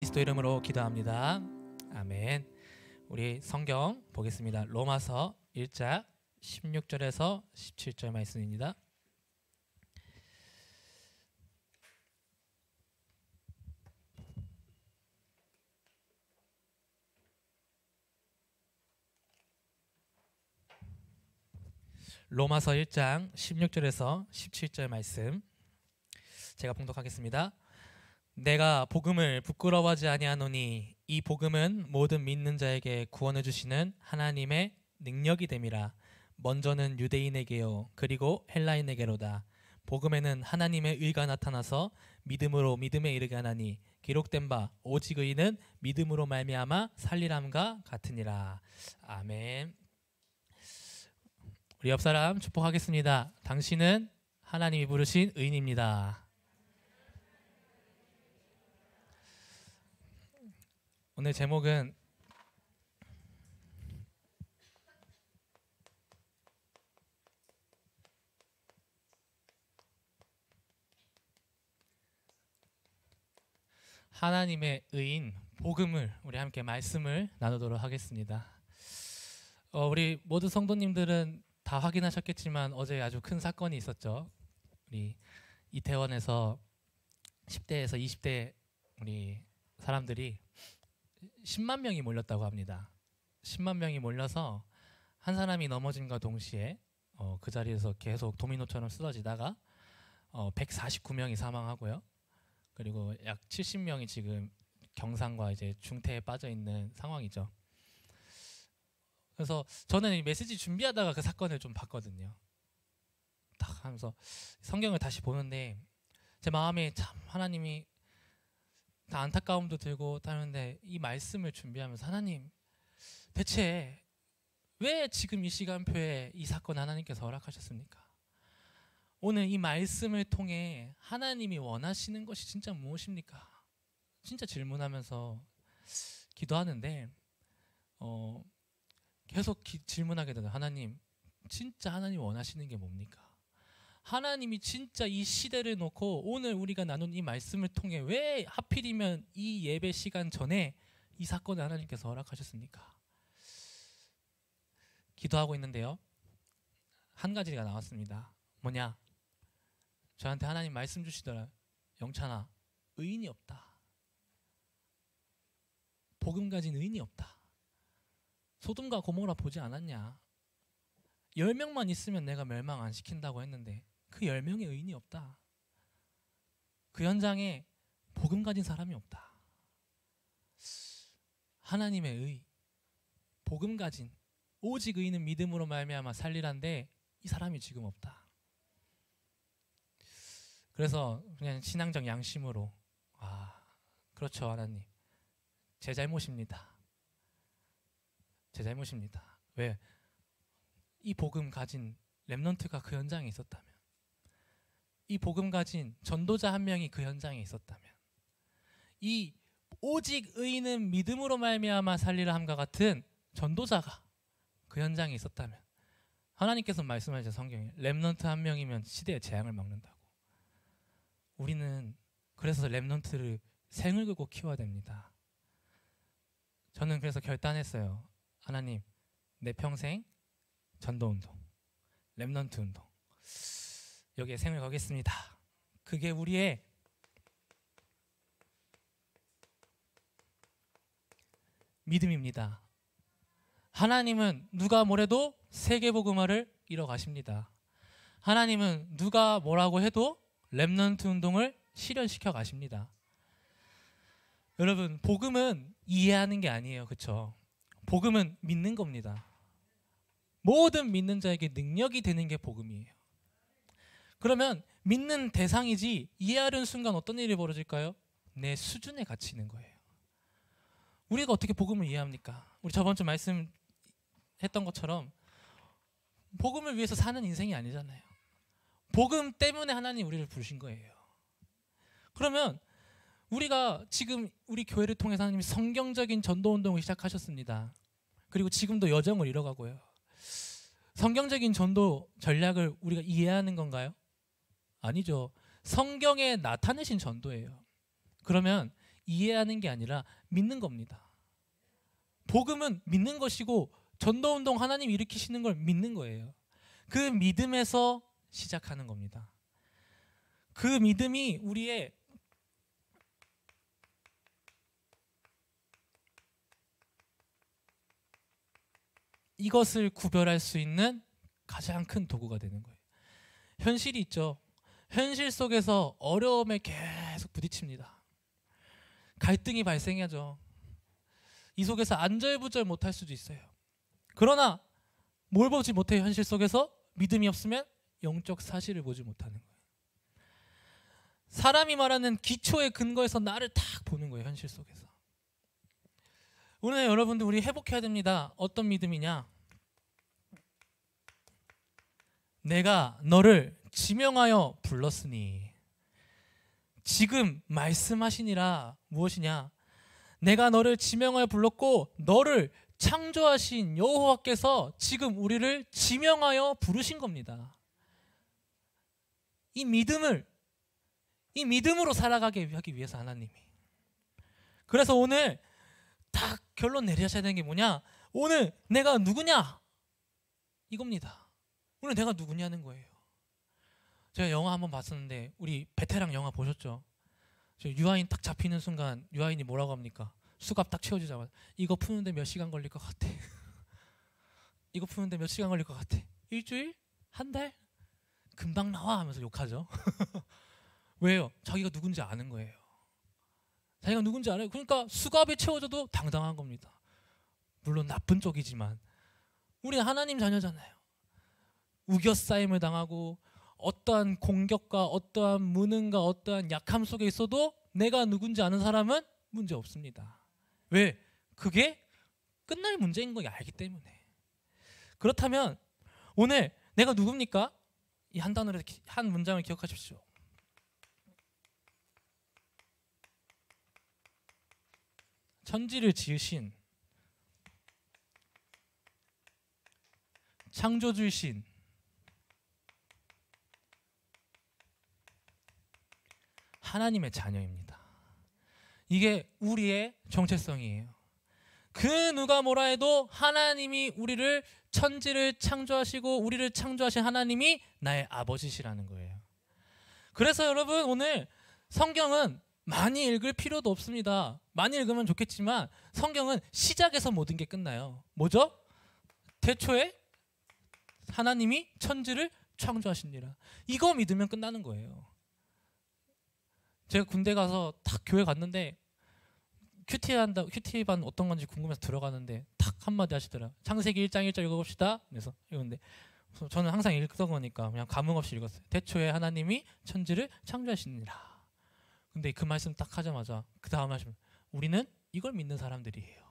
그리스도 이름으로 기도합니다. 아멘. 우리 성경 보겠습니다. 로마서 1장 16절에서 17절 말씀입니다. 로마서 1장 16절에서 17절 말씀 제가 봉독하겠습니다. 내가 복음을 부끄러워하지 아니하노니 이 복음은 모든 믿는 자에게 구원을 주시는 하나님의 능력이 됨이라. 먼저는 유대인에게요 그리고 헬라인에게로다. 복음에는 하나님의 의가 나타나서 믿음으로 믿음에 이르게 하나니 기록된 바 오직 의인은 믿음으로 말미암아 살리람과 같으니라. 아멘. 우리 옆 사람 축복하겠습니다. 당신은 하나님이 부르신 의인입니다. 오늘 제목은 하나님의 의인 복음을 우리 함께 말씀을 나누도록 하겠습니다. 우리 모든 성도님들은 다 확인하셨겠지만 어제 아주 큰 사건이 있었죠. 우리 이태원에서 10대에서 20대 우리 사람들이 10만 명이 몰렸다고 합니다. 10만 명이 몰려서 한 사람이 넘어짐과 동시에 그 자리에서 계속 도미노처럼 쓰러지다가 149명이 사망하고요. 그리고 약 70명이 지금 경상과 이제 중태에 빠져 있는 상황이죠. 그래서 저는 이 메시지 준비하다가 그 사건을 좀 봤거든요. 딱 하면서 성경을 다시 보는데 제 마음에 참 하나님이 다 안타까움도 들고 하는데 이 말씀을 준비하면서 하나님 대체 왜 지금 이 시간표에 이 사건 하나님께서 허락하셨습니까? 오늘 이 말씀을 통해 하나님이 원하시는 것이 진짜 무엇입니까? 진짜 질문하면서 기도하는데 계속 질문하게 되는 하나님 진짜 하나님 원하시는 게 뭡니까? 하나님이 진짜 이 시대를 놓고 오늘 우리가 나눈 이 말씀을 통해 왜 하필이면 이 예배 시간 전에 이 사건을 하나님께서 허락하셨습니까? 기도하고 있는데요. 한 가지가 나왔습니다. 뭐냐? 저한테 하나님 말씀 주시더라. 영찬아, 의인이 없다. 복음 가진 의인이 없다. 소돔과 고모라 보지 않았냐? 10명만 있으면 내가 멸망 안 시킨다고 했는데 그 10명의 의인이 없다. 그 현장에 복음 가진 사람이 없다. 하나님의 의, 복음 가진 오직 의인은 믿음으로 말미암아 살리란데 이 사람이 지금 없다. 그래서 그냥 신앙적 양심으로 그렇죠 하나님, 제 잘못입니다. 제 잘못입니다. 왜? 이 복음 가진 렘넌트가 그 현장에 있었다면, 이 복음 가진 전도자 한 명이 그 현장에 있었다면, 이 오직 의인은 믿음으로 말미암아 살리라 함과 같은 전도자가 그 현장에 있었다면 하나님께서 말씀하신 성경에 렘넌트 한 명이면 시대의 재앙을 막는다고. 우리는 그래서 렘넌트를 생을 걸고 키워야 됩니다. 저는 그래서 결단했어요. 하나님, 내 평생 전도운동, 렘넌트 운동 여기에 생을 거겠습니다. 그게 우리의 믿음입니다. 하나님은 누가 뭐래도 세계복음화를 이뤄가십니다. 하나님은 누가 뭐라고 해도 렘넌트 운동을 실현시켜 가십니다. 여러분, 복음은 이해하는 게 아니에요. 그렇죠? 복음은 믿는 겁니다. 모든 믿는 자에게 능력이 되는 게 복음이에요. 그러면 믿는 대상이지 이해하는 순간 어떤 일이 벌어질까요? 내 수준에 갇히는 거예요. 우리가 어떻게 복음을 이해합니까? 우리 저번 주 말씀했던 것처럼 복음을 위해서 사는 인생이 아니잖아요. 복음 때문에 하나님 우리를 부르신 거예요. 그러면 우리가 지금 우리 교회를 통해서 하나님이 성경적인 전도운동을 시작하셨습니다. 그리고 지금도 여정을 이뤄가고요. 성경적인 전도 전략을 우리가 이해하는 건가요? 아니죠. 성경에 나타내신 전도예요. 그러면 이해하는 게 아니라 믿는 겁니다. 복음은 믿는 것이고 전도운동 하나님 일으키시는 걸 믿는 거예요. 그 믿음에서 시작하는 겁니다. 그 믿음이 우리의 이것을 구별할 수 있는 가장 큰 도구가 되는 거예요. 현실이 있죠. 현실 속에서 어려움에 계속 부딪힙니다. 갈등이 발생하죠. 이 속에서 안절부절 못할 수도 있어요. 그러나 뭘 보지 못해요? 현실 속에서 믿음이 없으면 영적 사실을 보지 못하는 거예요. 사람이 말하는 기초의 근거에서 나를 딱 보는 거예요. 현실 속에서. 오늘 여러분들 우리 회복해야 됩니다. 어떤 믿음이냐? 내가 너를 지명하여 불렀으니. 지금 말씀하시니라. 무엇이냐? 내가 너를 지명하여 불렀고 너를 창조하신 여호와께서 지금 우리를 지명하여 부르신 겁니다. 이 믿음으로 살아가게 하기 위해서 하나님이. 그래서 오늘 딱 결론 내리셔야 되는 게 뭐냐? 오늘 내가 누구냐? 이겁니다. 오늘 내가 누구냐는 거예요. 제가 영화 한번 봤었는데 우리 베테랑 영화 보셨죠? 유아인 딱 잡히는 순간 유아인이 뭐라고 합니까? 수갑 딱 채워주자마자 이거 푸는데 몇 시간 걸릴 것 같아. 이거 푸는데 몇 시간 걸릴 것 같아. 일주일? 한 달? 금방 나와 하면서 욕하죠. 왜요? 자기가 누군지 아는 거예요. 자기가 누군지 알아요. 그러니까 수갑이 채워져도 당당한 겁니다. 물론 나쁜 쪽이지만 우리는 하나님 자녀잖아요. 우겨싸임을 당하고 어떠한 공격과 어떠한 무능과 어떠한 약함 속에 있어도 내가 누군지 아는 사람은 문제 없습니다. 왜? 그게 끝날 문제인 거 알기 때문에. 그렇다면 오늘 내가 누굽니까? 이 한 단어로 한 문장을 기억하십시오. 천지를 지으신 창조주이신 하나님의 자녀입니다. 이게 우리의 정체성이에요. 그 누가 뭐라 해도 하나님이 우리를 천지를 창조하시고 우리를 창조하신 하나님이 나의 아버지시라는 거예요. 그래서 여러분 오늘 성경은 많이 읽을 필요도 없습니다. 많이 읽으면 좋겠지만 성경은 시작에서 모든 게 끝나요. 뭐죠? 태초에 하나님이 천지를 창조하시니라. 이거 믿으면 끝나는 거예요. 제가 군대 가서 딱 교회 갔는데 큐티반 어떤 건지 궁금해서 들어가는데 딱 한마디 하시더라. 창세기 1장 1절 읽어봅시다. 그래서 이건데 저는 항상 읽던 거니까 그냥 감흥 없이 읽었어요. 태초에 하나님이 천지를 창조하시니라. 근데 그 말씀 딱 하자마자 그 다음 말씀, 우리는 이걸 믿는 사람들이에요.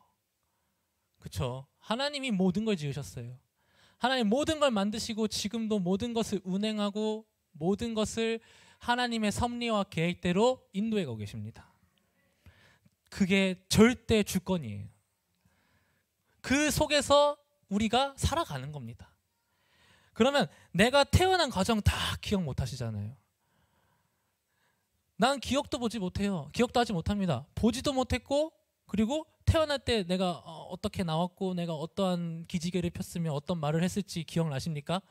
그렇죠? 하나님이 모든 걸 지으셨어요. 하나님 모든 걸 만드시고 지금도 모든 것을 운행하고 모든 것을 하나님의 섭리와 계획대로 인도해 가고 계십니다. 그게 절대 주권이에요. 그 속에서 우리가 살아가는 겁니다. 그러면 내가 태어난 과정 다 기억 못 하시잖아요. 난 기억도 보지 못해요. 기억도 하지 못합니다. 보지도 못했고 그리고 태어날 때 내가 어떻게 나왔고 내가 어떠한 기지개를 폈으면 어떤 말을 했을지 기억나십니까?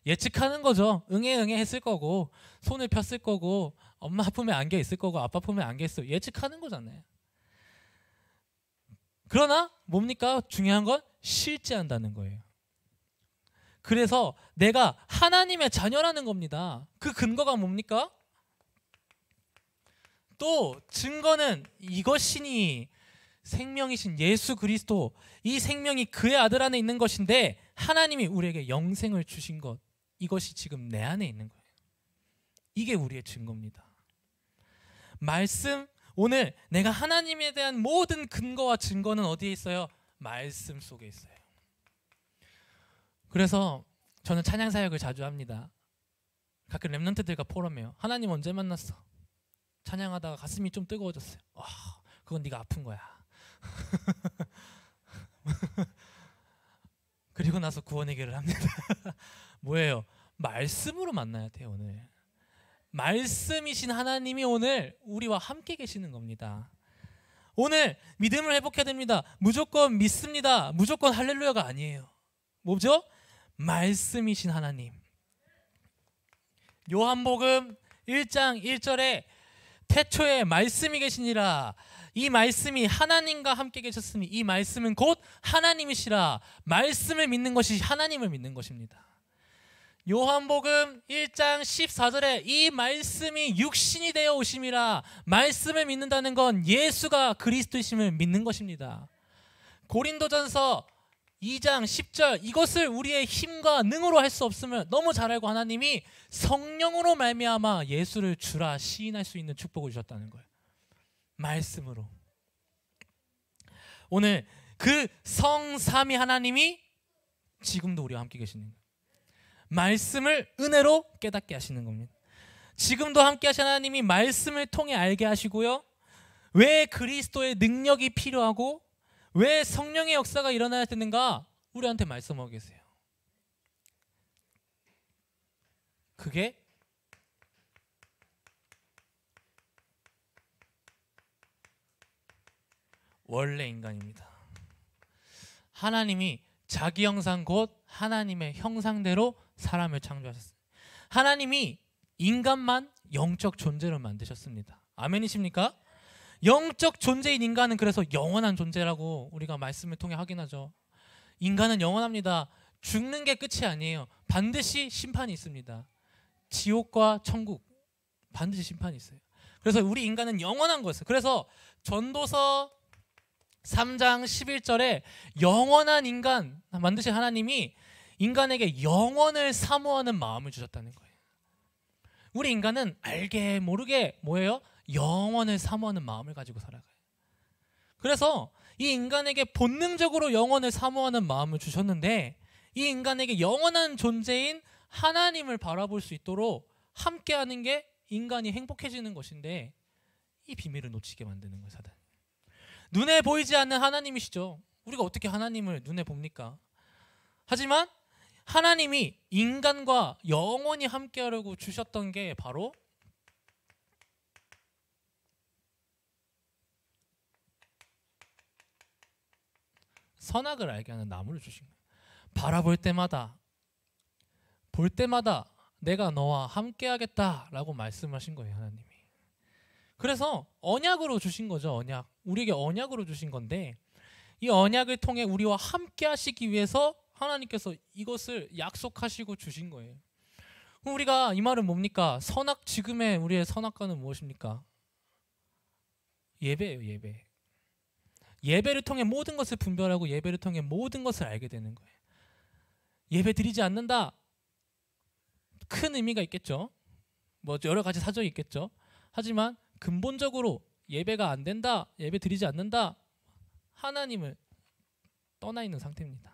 예측하는 거죠. 응애 했을 거고 손을 폈을 거고 엄마 품에 안겨 있을 거고 아빠 품에 안겨 있을 거고 예측하는 거잖아요. 그러나 뭡니까? 중요한 건 실제한다는 거예요. 그래서 내가 하나님의 자녀라는 겁니다. 그 근거가 뭡니까? 또 증거는 이것이니 생명이신 예수 그리스도, 이 생명이 그의 아들 안에 있는 것인데 하나님이 우리에게 영생을 주신 것, 이것이 지금 내 안에 있는 거예요. 이게 우리의 증거입니다. 말씀, 오늘 내가 하나님에 대한 모든 근거와 증거는 어디에 있어요? 말씀 속에 있어요. 그래서 저는 찬양 사역을 자주 합니다. 가끔 렘넌트들과 포럼해요. 하나님 언제 만났어? 찬양하다가 가슴이 좀 뜨거워졌어요. 그건 네가 아픈 거야. 그리고 나서 구원 얘기를 합니다. 뭐예요? 말씀으로 만나야 돼요. 오늘 말씀이신 하나님이 오늘 우리와 함께 계시는 겁니다. 오늘 믿음을 회복해야 됩니다. 무조건 믿습니다. 무조건 할렐루야가 아니에요. 뭐죠? 말씀이신 하나님. 요한복음 1장 1절에 태초에 말씀이 계시니라. 이 말씀이 하나님과 함께 계셨으니 이 말씀은 곧 하나님이시라. 말씀을 믿는 것이 하나님을 믿는 것입니다. 요한복음 1장 14절에 이 말씀이 육신이 되어 오심이라. 말씀을 믿는다는 건 예수가 그리스도이심을 믿는 것입니다. 고린도전서 2장 10절 이것을 우리의 힘과 능으로 할 수 없음을 너무 잘 알고 하나님이 성령으로 말미암아 예수를 주라 시인할 수 있는 축복을 주셨다는 거예요. 말씀으로. 오늘 그 성삼위 하나님이 지금도 우리와 함께 계시는 거예요. 말씀을 은혜로 깨닫게 하시는 겁니다. 지금도 함께 하신 하나님이 말씀을 통해 알게 하시고요. 왜 그리스도의 능력이 필요하고 왜 성령의 역사가 일어나야 되는가 우리한테 말씀하고 계세요. 그게 원래 인간입니다. 하나님이 자기 형상 곧 하나님의 형상대로 사람을 창조하셨어요. 하나님이 인간만 영적 존재로 만드셨습니다. 아멘이십니까? 영적 존재인 인간은 그래서 영원한 존재라고 우리가 말씀을 통해 확인하죠. 인간은 영원합니다. 죽는 게 끝이 아니에요. 반드시 심판이 있습니다. 지옥과 천국 반드시 심판이 있어요. 그래서 우리 인간은 영원한 거였어요. 그래서 전도서 3장 11절에 영원한 인간 만드신 하나님이 인간에게 영원을 사모하는 마음을 주셨다는 거예요. 우리 인간은 알게 모르게 뭐예요? 영원을 사모하는 마음을 가지고 살아가요. 그래서 이 인간에게 본능적으로 영원을 사모하는 마음을 주셨는데 이 인간에게 영원한 존재인 하나님을 바라볼 수 있도록 함께하는 게 인간이 행복해지는 것인데 이 비밀을 놓치게 만드는 거예요, 사단. 눈에 보이지 않는 하나님이시죠. 우리가 어떻게 하나님을 눈에 봅니까? 하지만 하나님이 인간과 영원히 함께하려고 주셨던 게 바로 선악을 알게 하는 나무를 주신 거예요. 바라볼 때마다 볼 때마다 내가 너와 함께하겠다라고 말씀하신 거예요, 하나님이. 그래서 언약으로 주신 거죠. 언약. 우리에게 언약으로 주신 건데 이 언약을 통해 우리와 함께 하시기 위해서 하나님께서 이것을 약속하시고 주신 거예요. 그럼 우리가 이 말은 뭡니까? 선악, 지금의 우리의 선악과는 무엇입니까? 예배예요, 예배. 예배를 통해 모든 것을 분별하고 예배를 통해 모든 것을 알게 되는 거예요. 예배 드리지 않는다. 큰 의미가 있겠죠. 뭐 여러 가지 사정이 있겠죠. 하지만 근본적으로 예배가 안 된다, 예배 드리지 않는다, 하나님을 떠나 있는 상태입니다.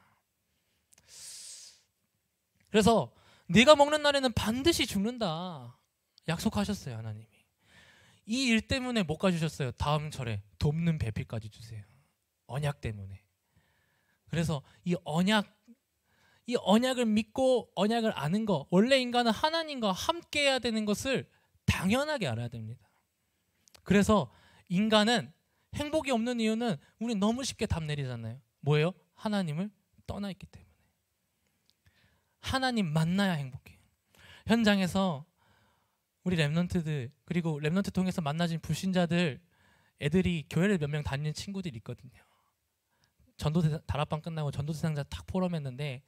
그래서 네가 먹는 날에는 반드시 죽는다 약속하셨어요, 하나님이. 이 일 때문에 못 가주셨어요. 다음 절에 돕는 배필까지 주세요. 언약 때문에. 그래서 이 언약을 믿고 언약을 아는 거, 원래 인간은 하나님과 함께 해야 되는 것을 당연하게 알아야 됩니다. 그래서 인간은 행복이 없는 이유는 우리 너무 쉽게 답 내리잖아요. 뭐예요? 하나님을 떠나 있기 때문에. 하나님 만나야 행복해요. 현장에서 우리 렘넌트들 그리고 렘넌트 통해서 만나진 불신자들 애들이 교회를 몇 명 다니는 친구들이 있거든요. 전도대 다락방 끝나고 전도대상자 탁 포럼했는데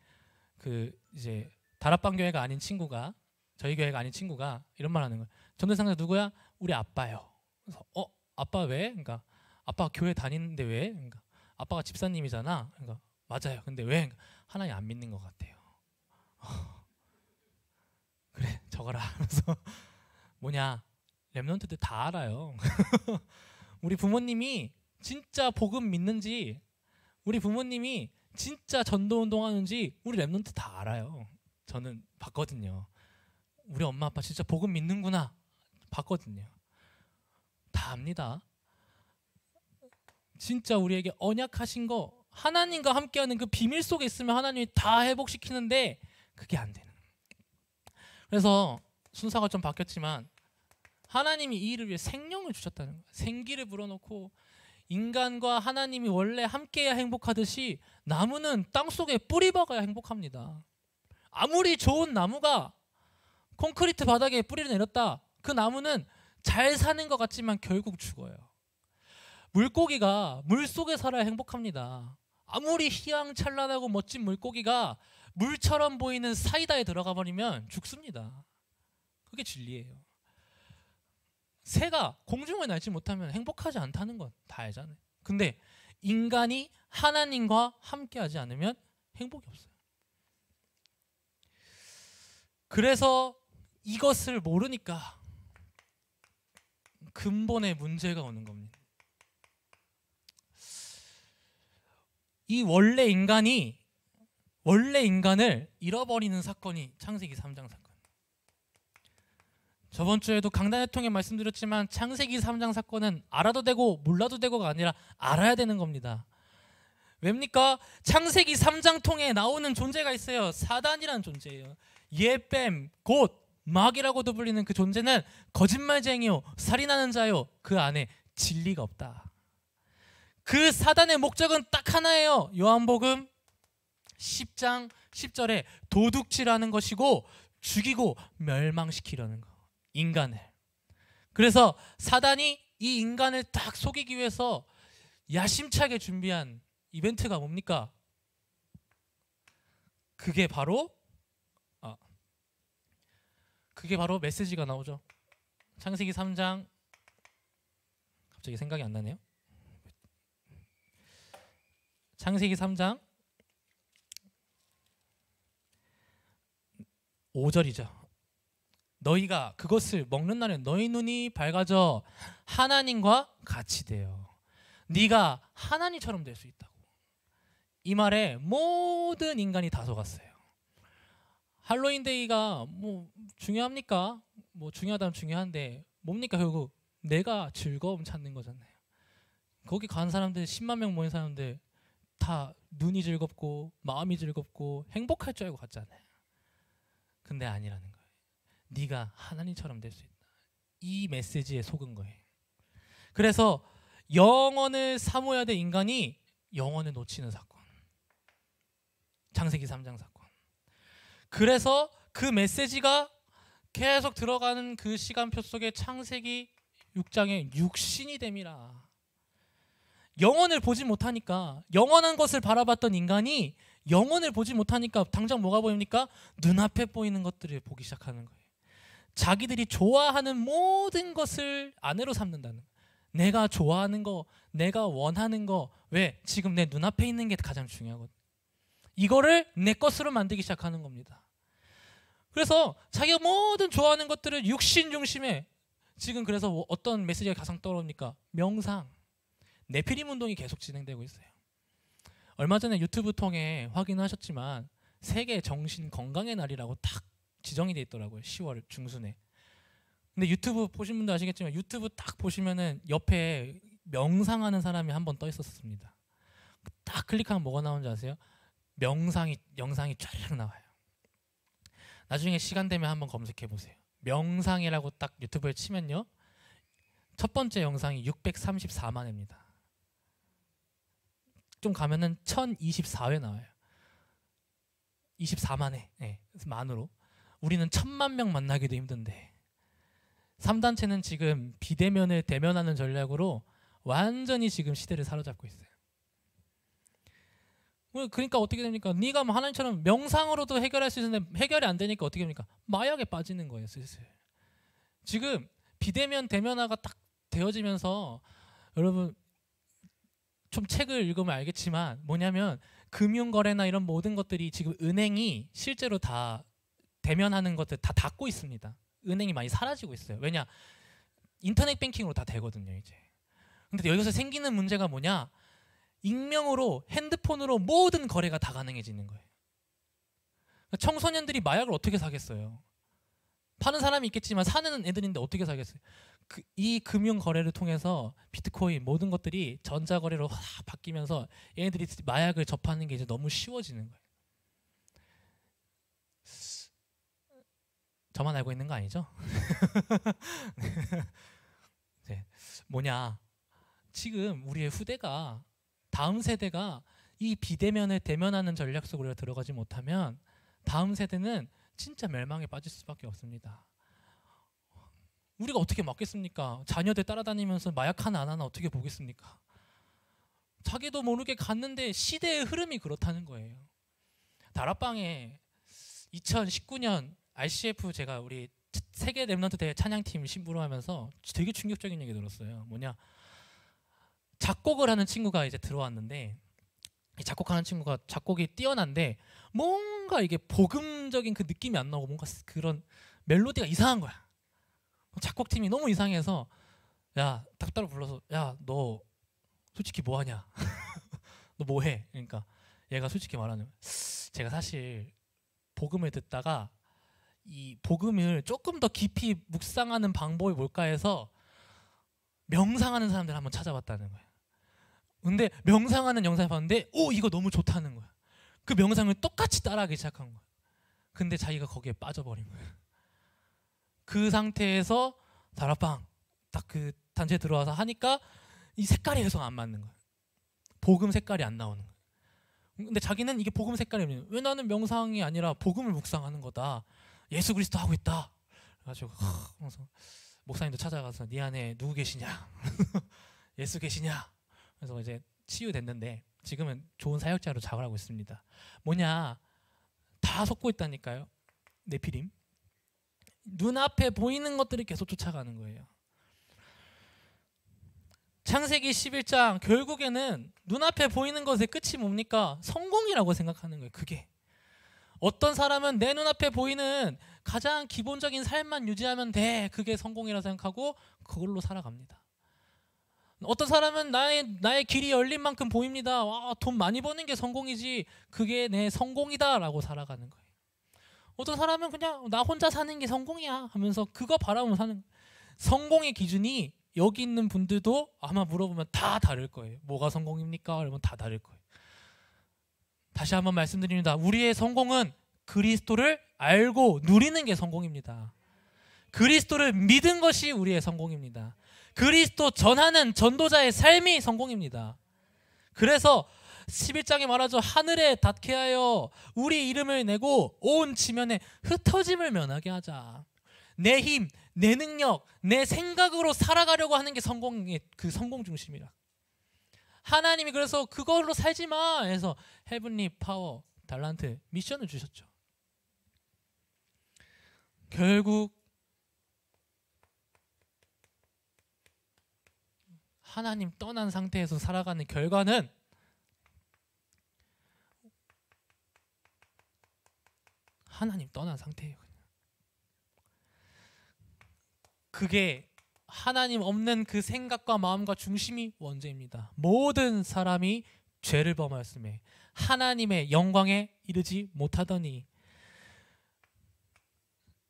그 이제 다락방 교회가 아닌 친구가 저희 교회가 아닌 친구가 이런 말 하는 거예요. 전도대상자 누구야? 우리 아빠요. 그래서 아빠 왜? 그러니까 아빠가 교회 다니는데 왜? 그러니까 아빠가 집사님이잖아. 그러니까 맞아요. 근데 왜? 그러니까 하나님 안 믿는 것 같아요. 그래 적어라. 그래서 뭐냐? 렘넌트들 다 알아요. 우리 부모님이 진짜 복음 믿는지, 우리 부모님이 진짜 전도 운동하는지 우리 렘넌트 다 알아요. 저는 봤거든요. 우리 엄마 아빠 진짜 복음 믿는구나 봤거든요. 다 압니다. 진짜 우리에게 언약하신 거 하나님과 함께하는 그 비밀 속에 있으면 하나님이 다 회복시키는데 그게 안 되는. 그래서 순서가 좀 바뀌었지만 하나님이 이 일을 위해 생명을 주셨다는 거예요. 생기를 불어넣고 인간과 하나님이 원래 함께해야 행복하듯이 나무는 땅속에 뿌리 박아야 행복합니다. 아무리 좋은 나무가 콘크리트 바닥에 뿌리를 내렸다, 그 나무는 잘 사는 것 같지만 결국 죽어요. 물고기가 물속에 살아야 행복합니다. 아무리 희양찬란하고 멋진 물고기가 물처럼 보이는 사이다에 들어가 버리면 죽습니다. 그게 진리예요. 새가 공중을 날지 못하면 행복하지 않다는 건 다 알잖아요. 근데 인간이 하나님과 함께하지 않으면 행복이 없어요. 그래서 이것을 모르니까 근본의 문제가 오는 겁니다. 이 원래 인간을 잃어버리는 사건이 창세기 3장 사건. 저번 주에도 강단을 통해 말씀드렸지만 창세기 3장 사건은 알아도 되고 몰라도 되고가 아니라 알아야 되는 겁니다. 왜입니까? 창세기 3장 통해 나오는 존재가 있어요. 사단이라는 존재예요. 예뱀, 곧 마귀라고도 불리는 그 존재는 거짓말쟁이요, 살인하는 자요, 그 안에 진리가 없다. 그 사단의 목적은 딱 하나예요. 요한복음 10장 10절에 도둑질하는 것이고 죽이고 멸망시키려는 거, 인간을. 그래서 사단이 이 인간을 딱 속이기 위해서 야심차게 준비한 이벤트가 뭡니까? 그게 바로 메시지가 나오죠. 창세기 3장, 갑자기 생각이 안 나네요. 창세기 3장 5절이죠. 너희가 그것을 먹는 날에 너희 눈이 밝아져 하나님과 같이 되어 네가 하나님처럼 될 수 있다고. 이 말에 모든 인간이 다 속았어요. 할로윈데이가 뭐 중요합니까? 뭐 중요하다면 중요한데 뭡니까? 결국 내가 즐거움 찾는 거잖아요. 거기 간 사람들 10만 명 모인 사람들 다 눈이 즐겁고 마음이 즐겁고 행복할 줄 알고 갔잖아요. 근데 아니라는 거예요. 네가 하나님처럼 될 수 있다. 이 메시지에 속은 거예요. 그래서 영원을 사모해야 될 인간이 영원을 놓치는 사건. 창세기 3장 사건. 그래서 그 메시지가 계속 들어가는 그 시간표 속에 창세기 6장에 육신이 됨이라. 영원을 보지 못하니까, 영원한 것을 바라봤던 인간이 영원을 보지 못하니까 당장 뭐가 보입니까? 눈앞에 보이는 것들을 보기 시작하는 거예요. 자기들이 좋아하는 모든 것을 아내로 삼는다는 거예요. 내가 좋아하는 거, 내가 원하는 거, 왜? 지금 내 눈앞에 있는 게 가장 중요하거든. 이거를 내 것으로 만들기 시작하는 겁니다. 그래서 자기가 모든 좋아하는 것들을 육신 중심에, 지금 그래서 어떤 메시지가 가장 떠오릅니까? 명상, 네피림 운동이 계속 진행되고 있어요. 얼마 전에 유튜브 통해 확인하셨지만 세계 정신 건강의 날이라고 딱 지정이 돼 있더라고요. 10월 중순에. 근데 유튜브 보신 분도 아시겠지만 유튜브 딱 보시면은 옆에 명상하는 사람이 한 번 떠 있었습니다. 딱 클릭하면 뭐가 나오는지 아세요? 영상이 쫙 나와요. 나중에 시간 되면 한번 검색해 보세요. 명상이라고 딱 유튜브에 치면요, 첫 번째 영상이 634만 회입니다. 좀 가면은 1024회 나와요. 24만 회. 네, 만으로. 우리는 1000만 명 만나기도 힘든데 3단체는 지금 비대면을 대면하는 전략으로 완전히 지금 시대를 사로잡고 있어요. 그러니까 어떻게 됩니까? 네가 뭐 하나님처럼 명상으로도 해결할 수 있는데 해결이 안 되니까 어떻게 됩니까? 마약에 빠지는 거예요, 슬슬. 지금 비대면 대면화가 딱 되어지면서 여러분 좀 책을 읽으면 알겠지만 뭐냐면 금융거래나 이런 모든 것들이 지금 은행이 실제로 다 대면하는 것들 다 닫고 있습니다. 은행이 많이 사라지고 있어요. 왜냐? 인터넷 뱅킹으로 다 되거든요, 이제. 근데 여기서 생기는 문제가 뭐냐? 익명으로 핸드폰으로 모든 거래가 다 가능해지는 거예요. 청소년들이 마약을 어떻게 사겠어요? 파는 사람이 있겠지만 사는 애들인데 어떻게 사겠어요? 이 금융 거래를 통해서 비트코인 모든 것들이 전자거래로 확 바뀌면서 얘네들이 마약을 접하는 게 이제 너무 쉬워지는 거예요. 저만 알고 있는 거 아니죠? 네. 뭐냐? 지금 우리의 후대가, 다음 세대가 이 비대면을 대면하는 전략 속으로 들어가지 못하면 다음 세대는 진짜 멸망에 빠질 수밖에 없습니다. 우리가 어떻게 막겠습니까? 자녀들 따라다니면서 마약 하나 안 하나 어떻게 보겠습니까? 자기도 모르게 갔는데 시대의 흐름이 그렇다는 거예요. 다락방에 2019년 RCF 제가 우리 세계 랩런트 대회 찬양팀 심부름하면서 되게 충격적인 얘기 들었어요. 뭐냐, 작곡을 하는 친구가 이제 들어왔는데, 이 작곡하는 친구가 작곡이 뛰어난데 뭔가 이게 복음적인 그 느낌이 안 나고 뭔가 그런 멜로디가 이상한 거야. 작곡팀이 너무 이상해서 야, 딱 따로 불러서 야, 너 솔직히 뭐 하냐? 너 뭐 해? 그러니까 얘가 솔직히 말하는, 제가 사실 복음을 듣다가 이 복음을 조금 더 깊이 묵상하는 방법이 뭘까 해서 명상하는 사람들 한번 찾아봤다는 거예요. 근데 명상하는 영상을 봤는데 오, 이거 너무 좋다는 거야. 그 명상을 똑같이 따라하기 시작한 거야. 근데 자기가 거기에 빠져버린 거야. 그 상태에서 다락방 딱 그 단체에 들어와서 하니까 이 색깔이 계속 안 맞는 거야. 복음 색깔이 안 나오는 거야. 근데 자기는 이게 복음 색깔이 없는 거야. 왜 나는 명상이 아니라 복음을 묵상하는 거다. 예수 그리스도 하고 있다. 그래가지고 그래서 목사님도 찾아가서 네 안에 누구 계시냐? 예수 계시냐? 그래서 이제 치유됐는데 지금은 좋은 사역자로 자활하고 있습니다. 뭐냐, 다 속고 있다니까요. 네피림. 눈앞에 보이는 것들을 계속 쫓아가는 거예요. 창세기 11장 결국에는 눈앞에 보이는 것의 끝이 뭡니까? 성공이라고 생각하는 거예요. 그게 어떤 사람은 내 눈앞에 보이는 가장 기본적인 삶만 유지하면 돼, 그게 성공이라고 생각하고 그걸로 살아갑니다. 어떤 사람은 나의 길이 열린 만큼 보입니다. 와, 돈 많이 버는 게 성공이지, 그게 내 성공이다 라고 살아가는 거예요. 어떤 사람은 그냥 나 혼자 사는 게 성공이야 하면서 그거 바라보며 사는 거예요. 성공의 기준이 여기 있는 분들도 아마 물어보면 다 다를 거예요. 뭐가 성공입니까? 그러면 다 다를 거예요. 다시 한번 말씀드립니다. 우리의 성공은 그리스도를 알고 누리는 게 성공입니다. 그리스도를 믿은 것이 우리의 성공입니다. 그리스도 전하는 전도자의 삶이 성공입니다. 그래서 11장에 말하죠. 하늘에 닿게 하여 우리 이름을 내고 온 지면에 흩어짐을 면하게 하자. 내 힘, 내 능력, 내 생각으로 살아가려고 하는 게 성공의 그 성공 중심이라. 하나님이 그래서 그걸로 살지 마 해서 헤븐리 파워, 달란트, 미션을 주셨죠. 결국 하나님 떠난 상태에서 살아가는 결과는 하나님 떠난 상태예요. 그게 하나님 없는 그 생각과 마음과 중심이 원죄입니다. 모든 사람이 죄를 범하였음에 하나님의 영광에 이르지 못하더니,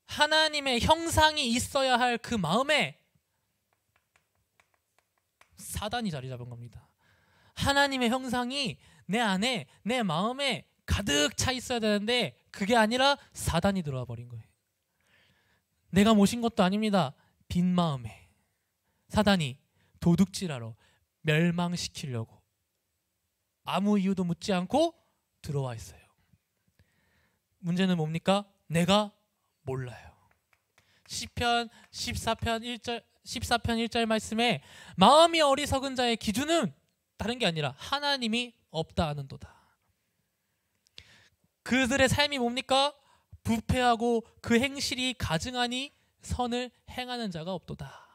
하나님의 형상이 있어야 할 그 마음에 사단이 자리 잡은 겁니다. 하나님의 형상이 내 안에, 내 마음에 가득 차 있어야 되는데 그게 아니라 사단이 들어와 버린 거예요. 내가 모신 것도 아닙니다. 빈 마음에 사단이 도둑질하러 멸망시키려고 아무 이유도 묻지 않고 들어와 있어요. 문제는 뭡니까? 내가 몰라요. 시편 14편 1절 말씀에 마음이 어리석은 자의 기준은 다른 게 아니라 하나님이 없다 하는도다. 그들의 삶이 뭡니까? 부패하고 그 행실이 가증하니 선을 행하는 자가 없도다.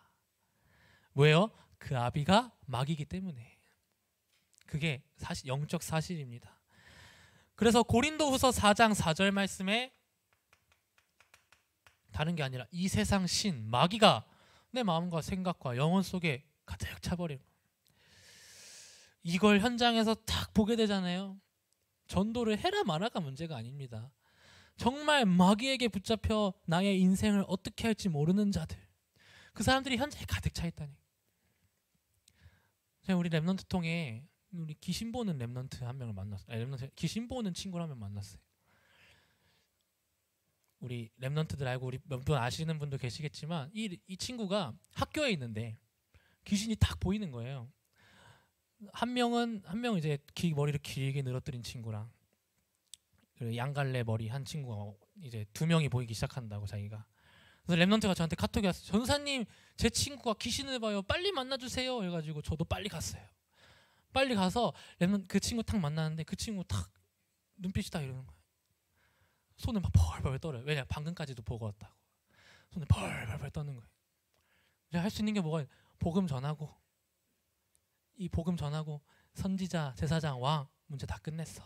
왜요? 그 아비가 마귀이기 때문에. 그게 사실 영적 사실입니다. 그래서 고린도후서 4장 4절 말씀에 다른 게 아니라 이 세상 신 마귀가 내 마음과 생각과 영혼 속에 가득 차버리고, 이걸 현장에서 딱 보게 되잖아요. 전도를 해라 마라가 문제가 아닙니다. 정말 마귀에게 붙잡혀 나의 인생을 어떻게 할지 모르는 자들, 그 사람들이 현장에 가득 차 있다니. 제가 우리 랩넌트 통해 우리 귀신 보는 랩넌트 한 명을 만났어요. 귀신 보는 친구를 한 명 만났어요. 우리 랩넌트들 알고 우리 몇 분 아시는 분도 계시겠지만 이 친구가 학교에 있는데 귀신이 딱 보이는 거예요. 한 명은 이제 머리를 길게 늘어뜨린 친구랑 그 양갈래 머리 한 친구가 이제 두 명이 보이기 시작한다고 자기가. 그래서 랩런트가 저한테 카톡이 왔어요. 전사님 제 친구가 귀신을 봐요. 빨리 만나주세요. 해가지고 저도 빨리 갔어요. 빨리 가서 그 친구 탁 만나는데 그 친구 탁 눈빛이 딱 이러는 거예요. 손을 막 벌벌 떨어요. 왜냐 방금까지도 보고 왔다고. 손을 벌벌 떠는 거예요. 할 수 있는 게 뭐가 복음 전하고 이 복음 전하고 선지자 제사장 왕 문제 다 끝냈어.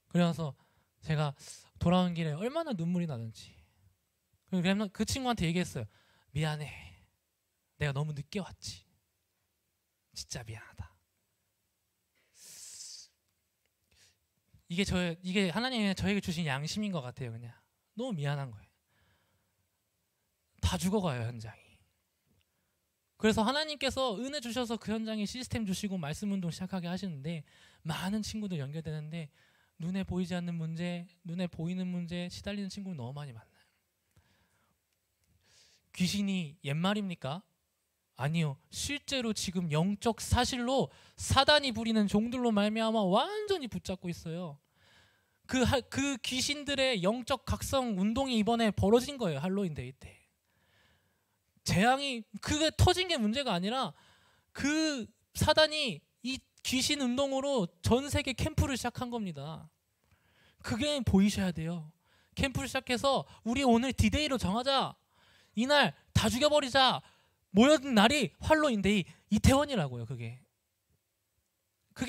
그래서 제가 돌아온 길에 얼마나 눈물이 나는지 그 친구한테 얘기했어요. 미안해. 내가 너무 늦게 왔지. 진짜 미안하다. 이게 하나님이 저에게 주신 양심인 것 같아요. 그냥 너무 미안한 거예요. 다 죽어가요 현장이. 그래서 하나님께서 은혜 주셔서 그 현장에 시스템 주시고 말씀 운동 시작하게 하시는데 많은 친구들 연결되는데 눈에 보이지 않는 문제, 눈에 보이는 문제 시달리는 친구는 너무 많이 만나요. 귀신이 옛말입니까? 아니요. 실제로 지금 영적 사실로 사단이 부리는 종들로 말미암아 완전히 붙잡고 있어요. 그 귀신들의 영적 각성 운동이 이번에 벌어진 거예요. 할로윈 데이 때. 재앙이 그게 터진 게 문제가 아니라 그 사단이 이 귀신 운동으로 전 세계 캠프를 시작한 겁니다. 그게 보이셔야 돼요. 캠프를 시작해서 우리 오늘 디데이로 정하자. 이날 다 죽여버리자. 모여든 날이 할로윈데이 이태원이라고요. 그게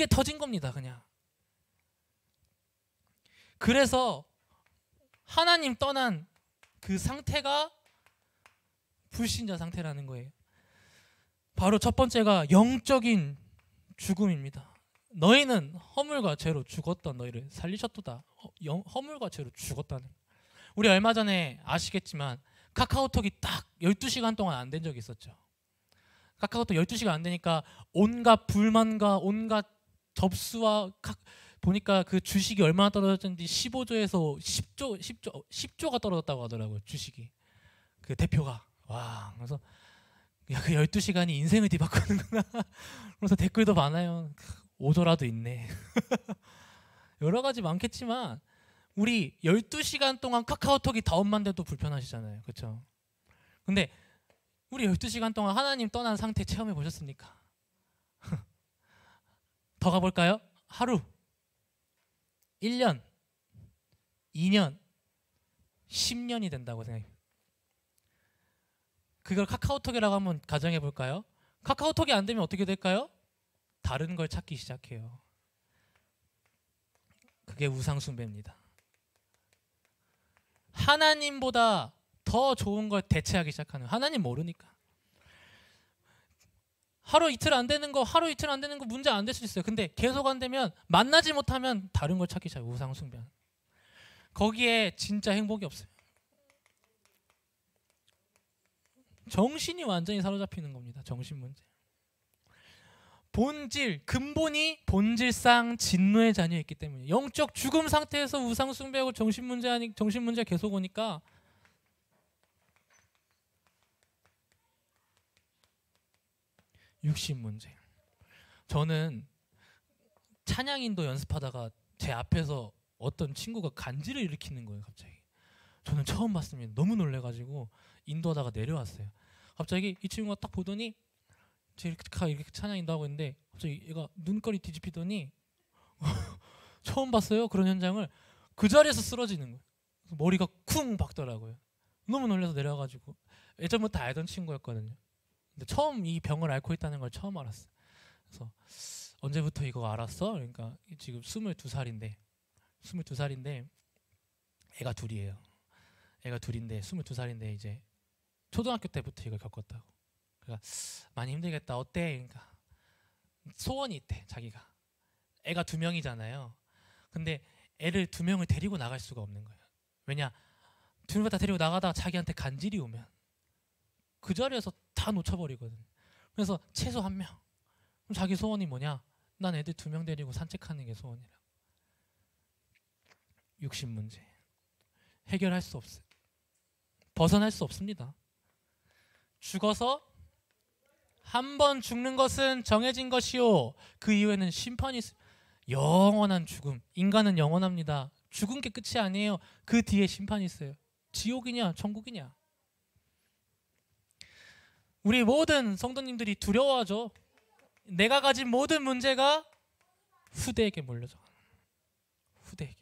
터진 겁니다. 그냥. 그래서 하나님 떠난 그 상태가 불신자 상태라는 거예요. 바로 첫 번째가 영적인 죽음입니다. 너희는 허물과 죄로 죽었던 너희를 살리셨도다. 허물과 죄로 죽었다는. 우리 얼마 전에 아시겠지만 카카오톡이 딱 12시간 동안 안 된 적이 있었죠. 카카오톡 12시간 안 되니까 온갖 불만과 온갖 접수와 보니까 그 주식이 얼마나 떨어졌는지 15조에서 10조가 떨어졌다고 하더라고요. 주식이. 그 대표가. 와, 그래서 야, 그 12시간이 인생을 뒤바꾸는구나. 그래서 댓글도 많아요. 5조라도 있네. 여러 가지 많겠지만 우리 12시간 동안 카카오톡이 다운만 돼도 불편하시잖아요. 그렇죠? 근데 우리 12시간 동안 하나님 떠난 상태 체험해 보셨습니까? 더 가볼까요? 하루, 1년, 2년, 10년이 된다고 생각해요. 그걸 카카오톡이라고 한번 가정해 볼까요? 카카오톡이 안 되면 어떻게 될까요? 다른 걸 찾기 시작해요. 그게 우상 숭배입니다. 하나님보다 더 좋은 걸 대체하기 시작하는. 하나님 모르니까. 하루 이틀 안 되는 거 문제 안 될 수 있어요. 근데 계속 안 되면 만나지 못하면 다른 걸 찾기 시작해요. 우상 숭배. 거기에 진짜 행복이 없어요. 정신이 완전히 사로잡히는 겁니다. 정신 문제. 근본이 본질상 진노의 자녀였기 때문에 영적 죽음 상태에서 우상 숭배하고 정신 문제 계속 오니까 육신 문제. 저는 찬양인도 연습하다가 제 앞에서 어떤 친구가 간지를 일으키는 거예요. 갑자기. 저는 처음 봤습니다. 너무 놀래가지고 인도하다가 내려왔어요. 갑자기 이 친구가 딱 보더니 이렇게 찬양 인도하고 있는데 갑자기 얘가 눈깔이 뒤집히더니 처음 봤어요. 그런 현장을. 그 자리에서 쓰러지는 거예요. 머리가 쿵 박더라고요. 너무 놀라서 내려와가지고. 예전부터 알던 친구였거든요. 근데 처음 이 병을 앓고 있다는 걸 처음 알았어요. 그래서 언제부터 이거 알았어? 그러니까 지금 22살인데 애가 둘이에요. 애가 둘인데 22살인데 이제 초등학교 때부터 이걸 겪었다고. 그러니까 많이 힘들겠다. 어때? 그러니까 소원이 있대. 자기가. 애가 2명이잖아요. 근데 애를 2명을 데리고 나갈 수가 없는 거예요. 왜냐? 2명 다 데리고 나가다가 자기한테 간질이 오면 그 자리에서 다 놓쳐버리거든. 그래서 최소 1명. 그럼 자기 소원이 뭐냐? 난 애들 2명 데리고 산책하는 게 소원이라. 육신 문제. 해결할 수 없어요. 벗어날 수 없습니다. 죽어서 한 번 죽는 것은 정해진 것이요 그 이후에는 심판이 영원한 죽음. 인간은 영원합니다. 죽은 게 끝이 아니에요. 그 뒤에 심판이 있어요. 지옥이냐 천국이냐. 우리 모든 성도님들이 두려워하죠. 내가 가진 모든 문제가 후대에게 몰려져. 후대에게.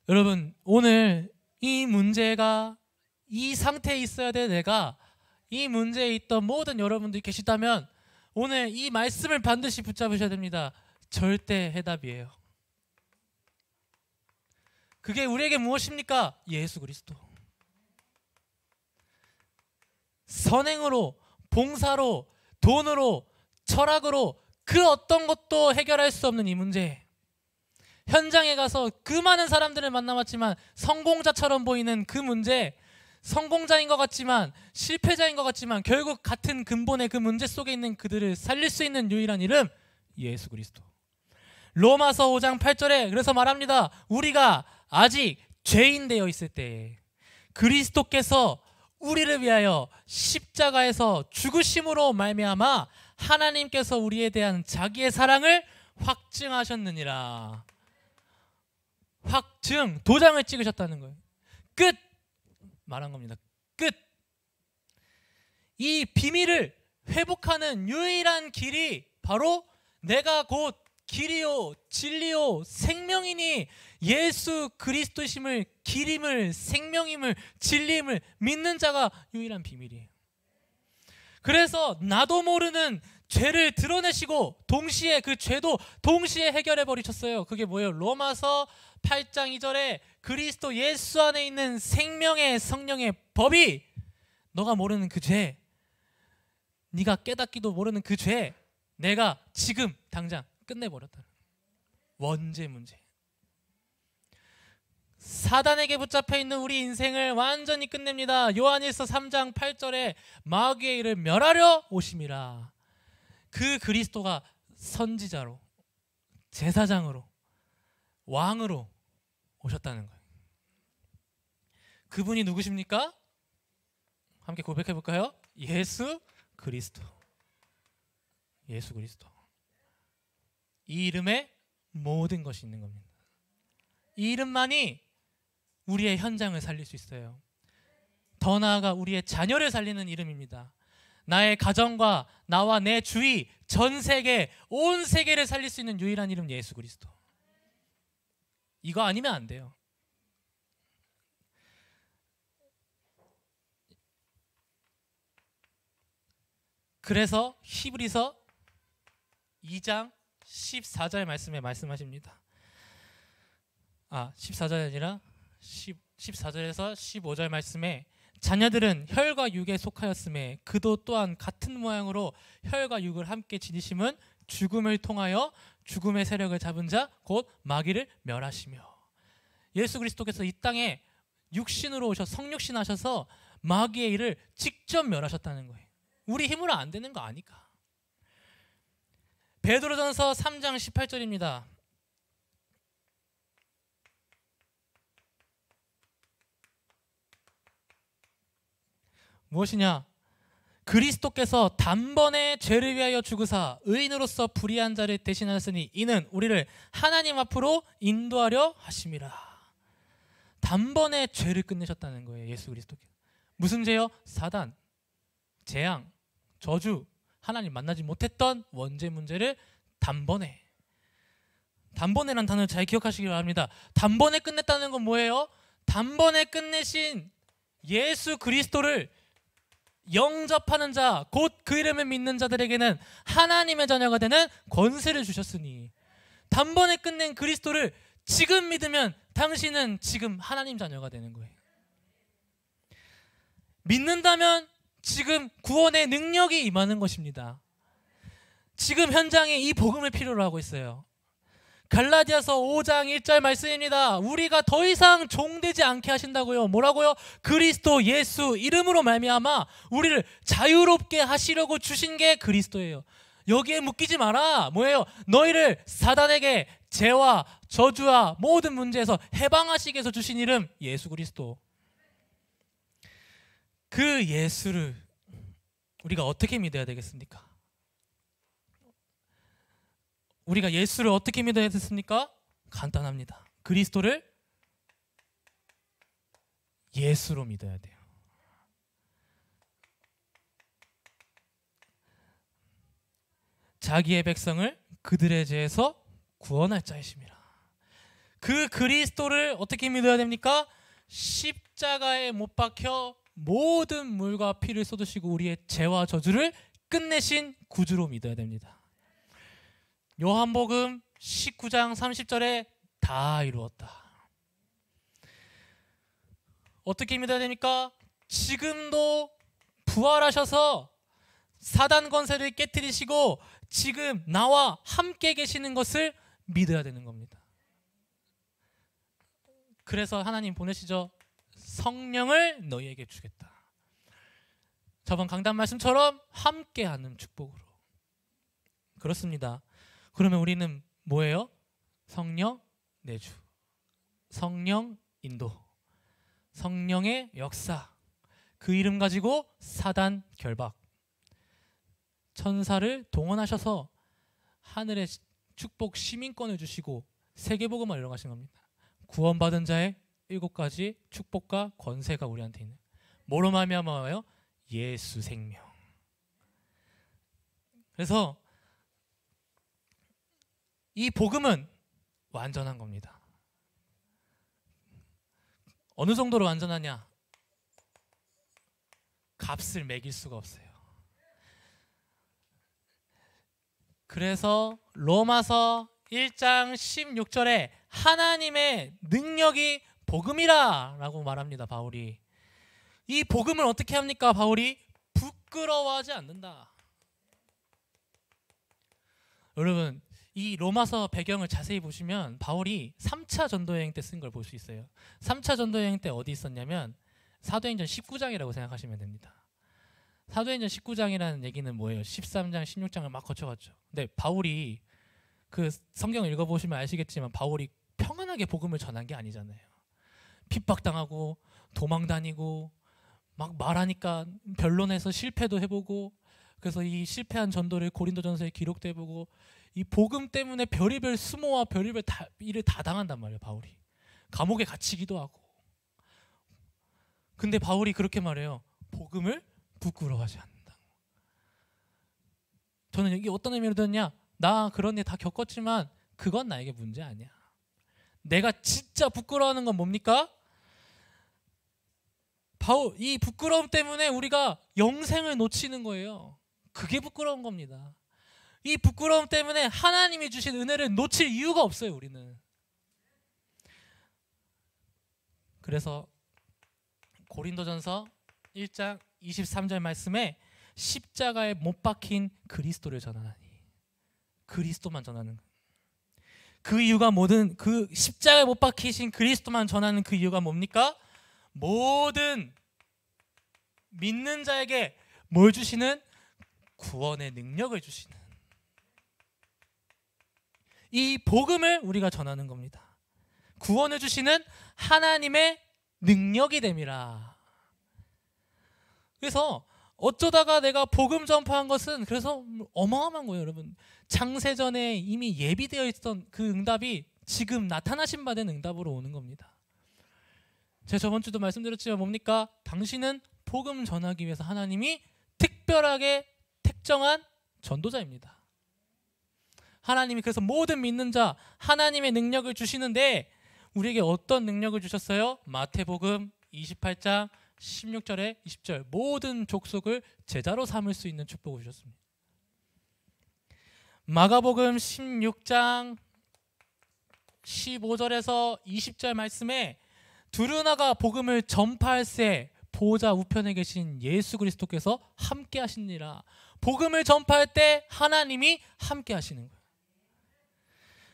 여러분, 오늘 이 문제가 이 상태에 있어야 돼. 내가 이 문제에 있던 모든 여러분들이 계시다면 오늘 이 말씀을 반드시 붙잡으셔야 됩니다. 절대 해답이에요. 그게 우리에게 무엇입니까? 예수 그리스도. 선행으로, 봉사로, 돈으로, 철학으로 그 어떤 것도 해결할 수 없는 이 문제. 현장에 가서 그 많은 사람들을 만나봤지만 성공자처럼 보이는 그 문제, 성공자인 것 같지만 실패자인 것 같지만 결국 같은 근본의 그 문제 속에 있는 그들을 살릴 수 있는 유일한 이름, 예수 그리스도. 로마서 5장 8절에 그래서 말합니다. 우리가 아직 죄인 되어 있을 때 그리스도께서 우리를 위하여 십자가에서 죽으심으로 말미암아 하나님께서 우리에 대한 자기의 사랑을 확증하셨느니라. 확증, 도장을 찍으셨다는 거예요. 끝! 말한 겁니다. 끝! 이 비밀을 회복하는 유일한 길이 바로 내가 곧 길이요 진리요 생명이니 예수 그리스도심을 길임을 생명임을 진리임을 믿는 자가 유일한 비밀이에요. 그래서 나도 모르는 죄를 드러내시고 동시에 그 죄도 동시에 해결해 버리셨어요. 그게 뭐예요? 로마서 8장 2절에 그리스도 예수 안에 있는 생명의 성령의 법이 너가 모르는 그 죄, 네가 깨닫기도 모르는 그 죄, 내가 지금 당장 끝내버렸다. 원죄 문제. 사단에게 붙잡혀 있는 우리 인생을 완전히 끝냅니다. 요한일서 3장 8절에 마귀의 일을 멸하려 오심이라. 그 그리스도가 선지자로, 제사장으로, 왕으로 오셨다는 거예요. 그분이 누구십니까? 함께 고백해 볼까요? 예수 그리스도. 예수 그리스도. 이 이름에 모든 것이 있는 겁니다. 이 이름만이 우리의 현장을 살릴 수 있어요. 더 나아가 우리의 자녀를 살리는 이름입니다. 나의 가정과 나와 내 주위, 전 세계, 온 세계를 살릴 수 있는 유일한 이름 예수 그리스도. 이거 아니면 안 돼요. 그래서 히브리서 2장 14절 말씀에 말씀하십니다. 14절이 아니라 14절에서 15절 말씀에 자녀들은 혈과 육에 속하였음에 그도 또한 같은 모양으로 혈과 육을 함께 지니심은 죽음을 통하여 죽음의 세력을 잡은 자 곧 마귀를 멸하시며. 예수 그리스도께서 이 땅에 육신으로 오셔 성육신 하셔서 마귀의 일을 직접 멸하셨다는 거예요. 우리 힘으로 안 되는 거 아니까. 베드로전서 3장 18절입니다. 무엇이냐? 그리스도께서 단번에 죄를 위하여 죽으사 의인으로서 불의한 자를 대신하였으니 이는 우리를 하나님 앞으로 인도하려 하심이라. 단번에 죄를 끝내셨다는 거예요. 예수 그리스도께. 무슨 죄요? 사단, 재앙, 저주, 하나님 만나지 못했던 원죄 문제를 단번에. 단번에란 단어를 잘 기억하시기 바랍니다. 단번에 끝냈다는 건 뭐예요? 단번에 끝내신 예수 그리스도를 영접하는 자, 곧 그 이름을 믿는 자들에게는 하나님의 자녀가 되는 권세를 주셨으니, 단번에 끝낸 그리스도를 지금 믿으면 당신은 지금 하나님 자녀가 되는 거예요. 믿는다면 지금 구원의 능력이 임하는 것입니다. 지금 현장에 이 복음을 필요로 하고 있어요. 갈라디아서 5장 1절 말씀입니다. 우리가 더 이상 종되지 않게 하신다고요. 뭐라고요? 그리스도 예수 이름으로 말미암아 우리를 자유롭게 하시려고 주신 게 그리스도예요. 여기에 묶이지 마라. 뭐예요? 너희를 사단에게 죄와 저주와 모든 문제에서 해방하시기 위해서 주신 이름 예수 그리스도. 그 예수를 우리가 어떻게 믿어야 되겠습니까? 우리가 예수를 어떻게 믿어야 되겠습니까? 간단합니다. 그리스도를 예수로 믿어야 돼요. 자기의 백성을 그들의 죄에서 구원할 자이심이라. 그 그리스도를 어떻게 믿어야 됩니까? 십자가에 못 박혀 모든 물과 피를 쏟으시고 우리의 죄와 저주를 끝내신 구주로 믿어야 됩니다. 요한복음 19장 30절에 다 이루었다. 어떻게 믿어야 됩니까? 지금도 부활하셔서 사단 권세를 깨뜨리시고 지금 나와 함께 계시는 것을 믿어야 되는 겁니다. 그래서 하나님 보내시죠. 성령을 너희에게 주겠다. 저번 강단 말씀처럼 함께하는 축복으로. 그렇습니다. 그러면 우리는 뭐예요? 성령 내주, 성령 인도, 성령의 역사, 그 이름 가지고 사단 결박, 천사를 동원하셔서 하늘의 축복 시민권을 주시고 세계복음을 이뤄가신 겁니다. 구원받은 자의 7가지 축복과 권세가 우리한테 있는, 뭐로 말미암아요? 예수 생명. 그래서 이 복음은 완전한 겁니다. 어느 정도로 완전하냐? 값을 매길 수가 없어요. 그래서 로마서 1장 16절에 하나님의 능력이 복음이라 라고 말합니다. 바울이. 이 복음을 어떻게 합니까? 바울이 부끄러워하지 않는다. 여러분, 이 로마서 배경을 자세히 보시면 바울이 3차 전도여행 때 쓴 걸 볼 수 있어요. 3차 전도여행 때 어디 있었냐면 사도행전 19장이라고 생각하시면 됩니다. 사도행전 19장이라는 얘기는 뭐예요? 13장, 16장을 막 거쳐갔죠. 근데 바울이 그 성경을 읽어보시면 아시겠지만 바울이 평안하게 복음을 전한 게 아니잖아요. 핍박당하고 도망다니고 막 말하니까 변론에서 실패도 해보고, 그래서 이 실패한 전도를 고린도전서에 기록도 해보고, 이 복음 때문에 별의별 수모와 별의별 일을 다 당한단 말이에요. 바울이 감옥에 갇히기도 하고. 근데 바울이 그렇게 말해요. 복음을 부끄러워하지 않는다. 저는 이게 어떤 의미로 듣냐? 나 그런 일 다 겪었지만 그건 나에게 문제 아니야. 내가 진짜 부끄러워하는 건 뭡니까? 바울, 이 부끄러움 때문에 우리가 영생을 놓치는 거예요. 그게 부끄러운 겁니다. 이 부끄러움 때문에 하나님이 주신 은혜를 놓칠 이유가 없어요. 우리는. 그래서 고린도전서 1장 23절 말씀에 십자가에 못 박힌 그리스도를 전하나니, 그리스도만 전하는, 그 이유가 모든 그 십자가에 못 박히신 그리스도만 전하는 그 이유가 뭡니까? 모든 믿는 자에게 뭘 주시는? 구원의 능력을 주시는, 이 복음을 우리가 전하는 겁니다. 구원을 주시는 하나님의 능력이 됨이라. 그래서 어쩌다가 내가 복음 전파한 것은 그래서 어마어마한 거예요. 여러분, 창세전에 이미 예비되어 있던 그 응답이 지금 나타나신 바 된 응답으로 오는 겁니다. 제가 저번 주도 말씀드렸지만 뭡니까? 당신은 복음 전하기 위해서 하나님이 특별하게 택정한 전도자입니다. 하나님이 그래서 모든 믿는 자 하나님의 능력을 주시는데 우리에게 어떤 능력을 주셨어요? 마태복음 28장 16절에 20절, 모든 족속을 제자로 삼을 수 있는 축복을 주셨습니다. 마가복음 16장 15절에서 20절 말씀에 두루나가 복음을 전파할 새 보좌 우편에 계신 예수 그리스도께서 함께 하시니라. 복음을 전파할 때 하나님이 함께 하시는 거예요.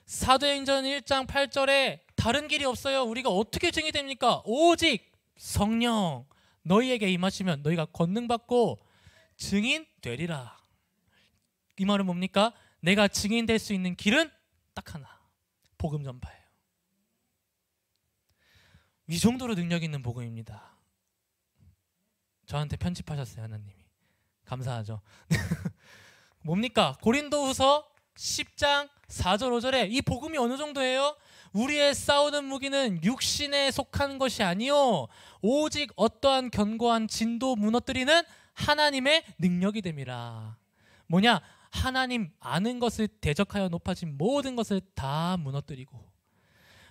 사도행전 1장 8절에 다른 길이 없어요. 우리가 어떻게 증인이 됩니까? 오직 성령 너희에게 임하시면 너희가 권능받고 증인 되리라. 이 말은 뭡니까? 내가 증인 될 수 있는 길은 딱 하나, 복음 전파예요. 이 정도로 능력 있는 복음입니다. 저한테 편집하셨어요. 하나님이. 감사하죠. 뭡니까? 고린도후서 10장 4절 5절에 이 복음이 어느 정도예요? 우리의 싸우는 무기는 육신에 속한 것이 아니요 오직 어떠한 견고한 진도 무너뜨리는 하나님의 능력이 됨이라. 뭐냐? 하나님 아는 것을 대적하여 높아진 모든 것을 다 무너뜨리고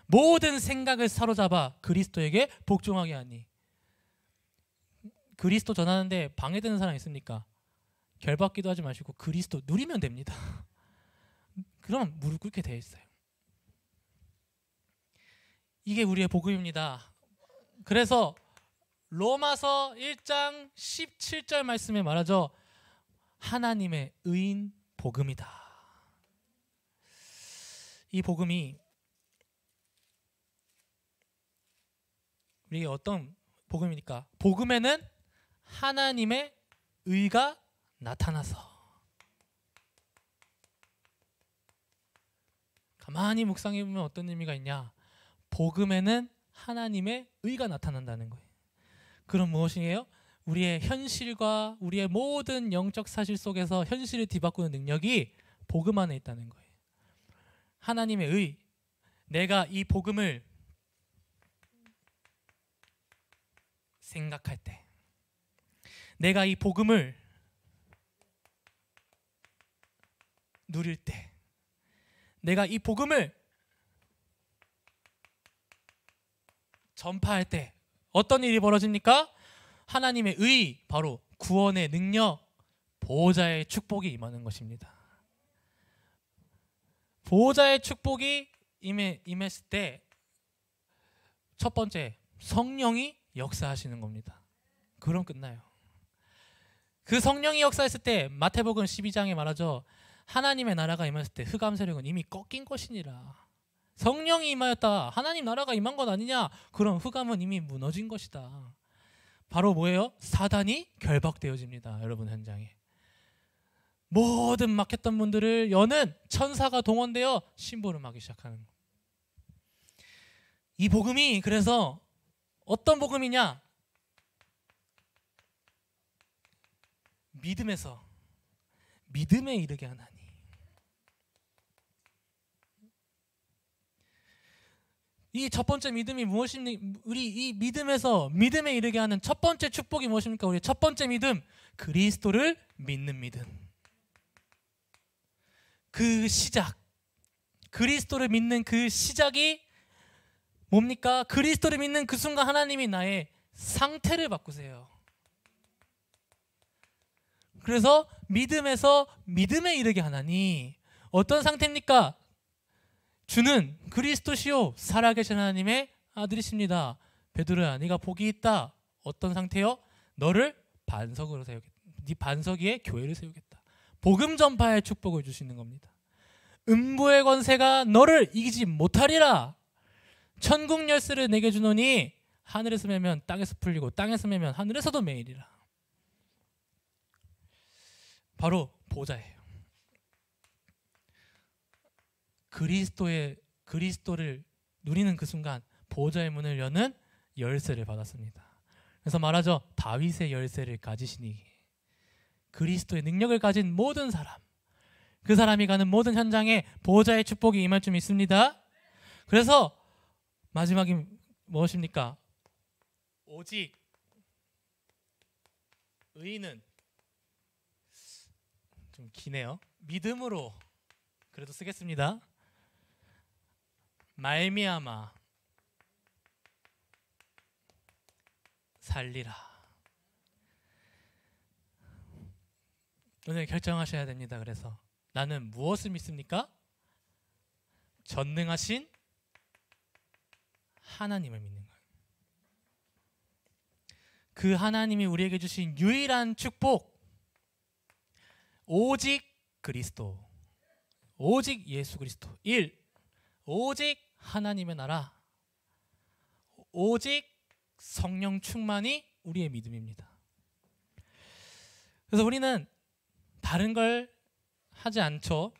모든 생각을 사로잡아 그리스도에게 복종하게 하니. 그리스도 전하는데 방해되는 사람 있습니까? 결받기도 하지 마시고 그리스도 누리면 됩니다. 그럼 무릎 꿇게 되어 있어요. 이게 우리의 복음입니다. 그래서 로마서 1장 17절 말씀에 말하죠. 하나님의 의인 복음이다. 이 복음이 우리에게 어떤 복음입니까? 복음에는 하나님의 의가 나타나서. 가만히 묵상해 보면 어떤 의미가 있냐? 복음에는 하나님의 의가 나타난다는 거예요. 그럼 무엇이에요? 우리의 현실과 우리의 모든 영적 사실 속에서 현실을 뒤바꾸는 능력이 복음 안에 있다는 거예요. 하나님의 의. 내가 이 복음을 생각할 때, 내가 이 복음을 누릴 때, 내가 이 복음을 전파할 때 어떤 일이 벌어집니까? 하나님의 의, 바로 구원의 능력, 보호자의 축복이 임하는 것입니다. 보호자의 축복이 임했을 때 첫 번째, 성령이 역사하시는 겁니다. 그럼 끝나요. 그 성령이 역사했을 때 마태복음 12장에 말하죠. 하나님의 나라가 임했을 때 흑암 세력은 이미 꺾인 것이니라. 성령이 임하였다. 하나님 나라가 임한 것 아니냐? 그럼 흑암은 이미 무너진 것이다. 바로 뭐예요? 사단이 결박되어집니다. 여러분 현장에. 모든 막혔던 분들을 여는 천사가 동원되어 심부름하기 시작하는 것. 이 복음이 그래서 어떤 복음이냐? 믿음에서 믿음에 이르게 하나니. 이 첫 번째 믿음이 무엇입니까? 우리 이 믿음에서 믿음에 이르게 하는 첫 번째 축복이 무엇입니까? 우리 첫 번째 믿음, 그리스도를 믿는 믿음. 그 시작, 그리스도를 믿는 그 시작이 뭡니까? 그리스도를 믿는 그 순간 하나님이 나의 상태를 바꾸세요. 그래서 믿음에서 믿음에 이르게 하나니. 어떤 상태입니까? 주는 그리스도시요 살아계신 하나님의 아들이십니다. 베드로야, 네가 복이 있다. 어떤 상태요? 너를 반석으로 세우겠다. 네 반석 위에 교회를 세우겠다. 복음 전파의 축복을 주시는 겁니다. 음부의 권세가 너를 이기지 못하리라. 천국 열쇠를 내게 주노니 하늘에서 매면 땅에서 풀리고 땅에서 매면 하늘에서도 매이리라. 바로 보좌예요. 그리스도를 누리는 그 순간 보좌의 문을 여는 열쇠를 받았습니다. 그래서 말하죠. 다윗의 열쇠를 가지시니. 그리스도의 능력을 가진 모든 사람, 그 사람이 가는 모든 현장에 보좌의 축복이 임할 줄 믿습니다. 그래서 마지막이 무엇입니까? 오직 의인은, 좀 기네요. 믿음으로 그래도 쓰겠습니다. 말미암아 살리라. 오늘 결정하셔야 됩니다. 그래서 나는 무엇을 믿습니까? 전능하신 하나님을 믿는 거예요. 그 하나님이 우리에게 주신 유일한 축복, 오직 그리스도, 오직 예수 그리스도. 1. 오직 하나님의 나라, 오직 성령 충만이 우리의 믿음입니다. 그래서 우리는 다른 걸 하지 않죠.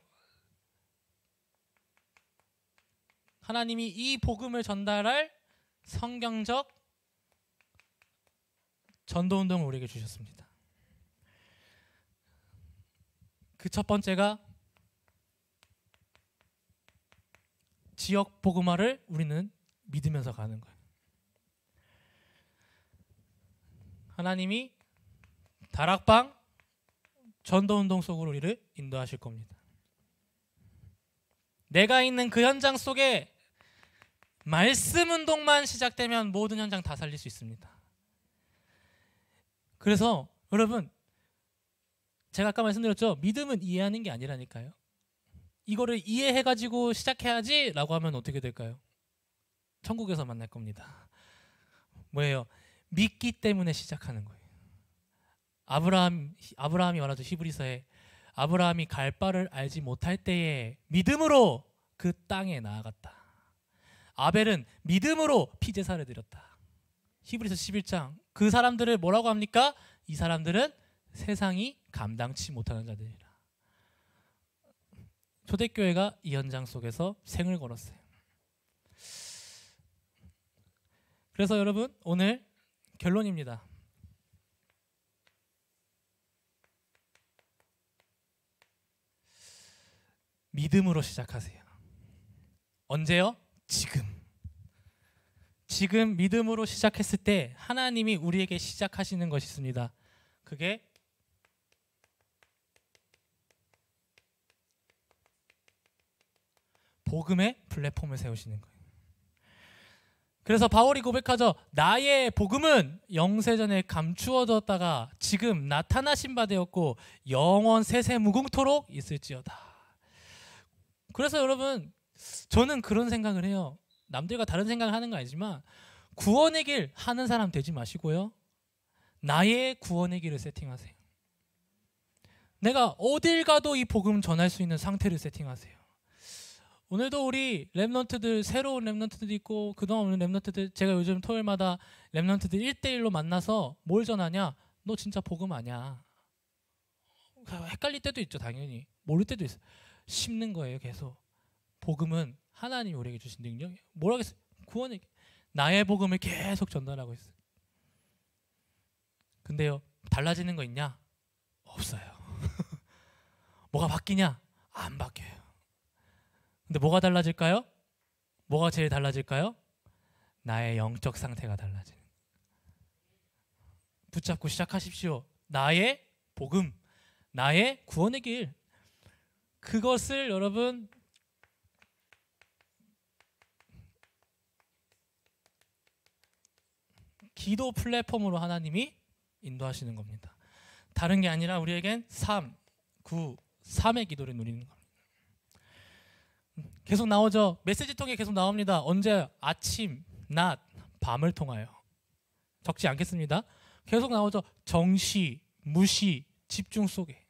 하나님이 이 복음을 전달할 성경적 전도운동을 우리에게 주셨습니다. 그 첫 번째가 지역 복음화를 우리는 믿으면서 가는 거예요. 하나님이 다락방 전도운동 속으로 우리를 인도하실 겁니다. 내가 있는 그 현장 속에 말씀 운동만 시작되면 모든 현장 다 살릴 수 있습니다. 그래서 여러분, 제가 아까 말씀드렸죠. 믿음은 이해하는 게 아니라니까요. 이거를 이해해가지고 시작해야지 라고 하면 어떻게 될까요? 천국에서 만날 겁니다. 뭐예요? 믿기 때문에 시작하는 거예요. 아브라함이 말하죠. 히브리서에 아브라함이 갈 바를 알지 못할 때에 믿음으로 그 땅에 나아갔다. 아벨은 믿음으로 피제사를 드렸다. 히브리서 11장. 그 사람들을 뭐라고 합니까? 이 사람들은 세상이 감당치 못하는 자들이라. 초대교회가 이 현장 속에서 생을 걸었어요. 그래서 여러분, 오늘 결론입니다. 믿음으로 시작하세요. 언제요? 지금 믿음으로 시작했을 때 하나님이 우리에게 시작하시는 것이 있습니다. 그게 복음의 플랫폼을 세우시는 거예요. 그래서 바울이 고백하죠. 나의 복음은 영세전에 감추어졌다가 지금 나타나신 바 되었고 영원 세세 무궁토록 있을지어다. 그래서 여러분, 저는 그런 생각을 해요. 남들과 다른 생각을 하는 거 아니지만 구원의 길 하는 사람 되지 마시고요. 나의 구원의 길을 세팅하세요. 내가 어딜 가도 이 복음 전할 수 있는 상태를 세팅하세요. 오늘도 우리 랩런트들, 새로운 랩런트들이 있고 그동안 오는 랩런트들, 제가 요즘 토요일마다 랩런트들 1대1로 만나서 뭘 전하냐? 너 진짜 복음 아냐? 헷갈릴 때도 있죠. 당연히. 모를 때도 있어요. 심는 거예요. 계속. 복음은 하나님이 우리에게 주신 능력이에요. 뭐라고 했어요? 구원의 나의 복음을 계속 전달하고 있어요. 근데요, 달라지는 거 있냐? 없어요. 뭐가 바뀌냐? 안 바뀌어요. 근데 뭐가 달라질까요? 뭐가 제일 달라질까요? 나의 영적 상태가 달라지는. 붙잡고 시작하십시오. 나의 복음, 나의 구원의 길. 그것을 여러분 기도 플랫폼으로 하나님이 인도하시는 겁니다. 다른 게 아니라 우리에겐 3, 9, 3의 기도를 누리는 겁니다. 계속 나오죠. 메시지 통에 계속 나옵니다. 언제? 아침, 낮, 밤을 통하여. 적지 않겠습니다. 계속 나오죠. 정시, 무시, 집중 속에.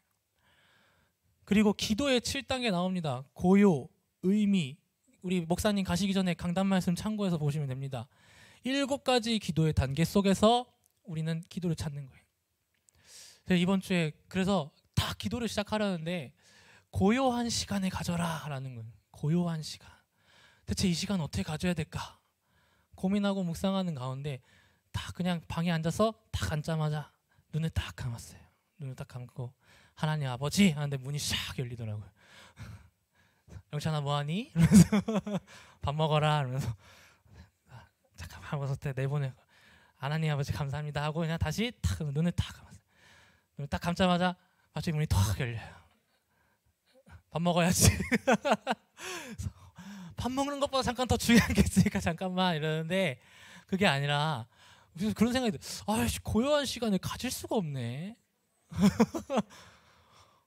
그리고 기도의 7단계 나옵니다. 고요, 의미. 우리 목사님 가시기 전에 강단 말씀 참고해서 보시면 됩니다. 7가지 기도의 단계 속에서 우리는 기도를 찾는 거예요. 이번 주에 그래서 다 기도를 시작하려는데 고요한 시간을 가져라 라는 거예요. 고요한 시간. 대체 이 시간 어떻게 가져야 될까? 고민하고 묵상하는 가운데 다 그냥 방에 앉아서 딱 앉자마자 눈을 딱 감았어요. 눈을 딱 감고 하나님 아버지 하는데 문이 샥 열리더라고요. 영찬아 뭐하니? 이러면서 밥 먹어라 이러면서 잠깐만 하고서 내보내고 하나님 아버지 감사합니다 하고 그냥 다시 탁 눈을 딱 감았어요. 눈을 딱 감자마자 갑자기 문이 탁 열려요. 밥 먹어야지. 밥 먹는 것보다 잠깐 더 중요한 게 있으니까 잠깐만 이러는데 그게 아니라 그런 생각이 들어요. 아이씨, 고요한 시간을 가질 수가 없네.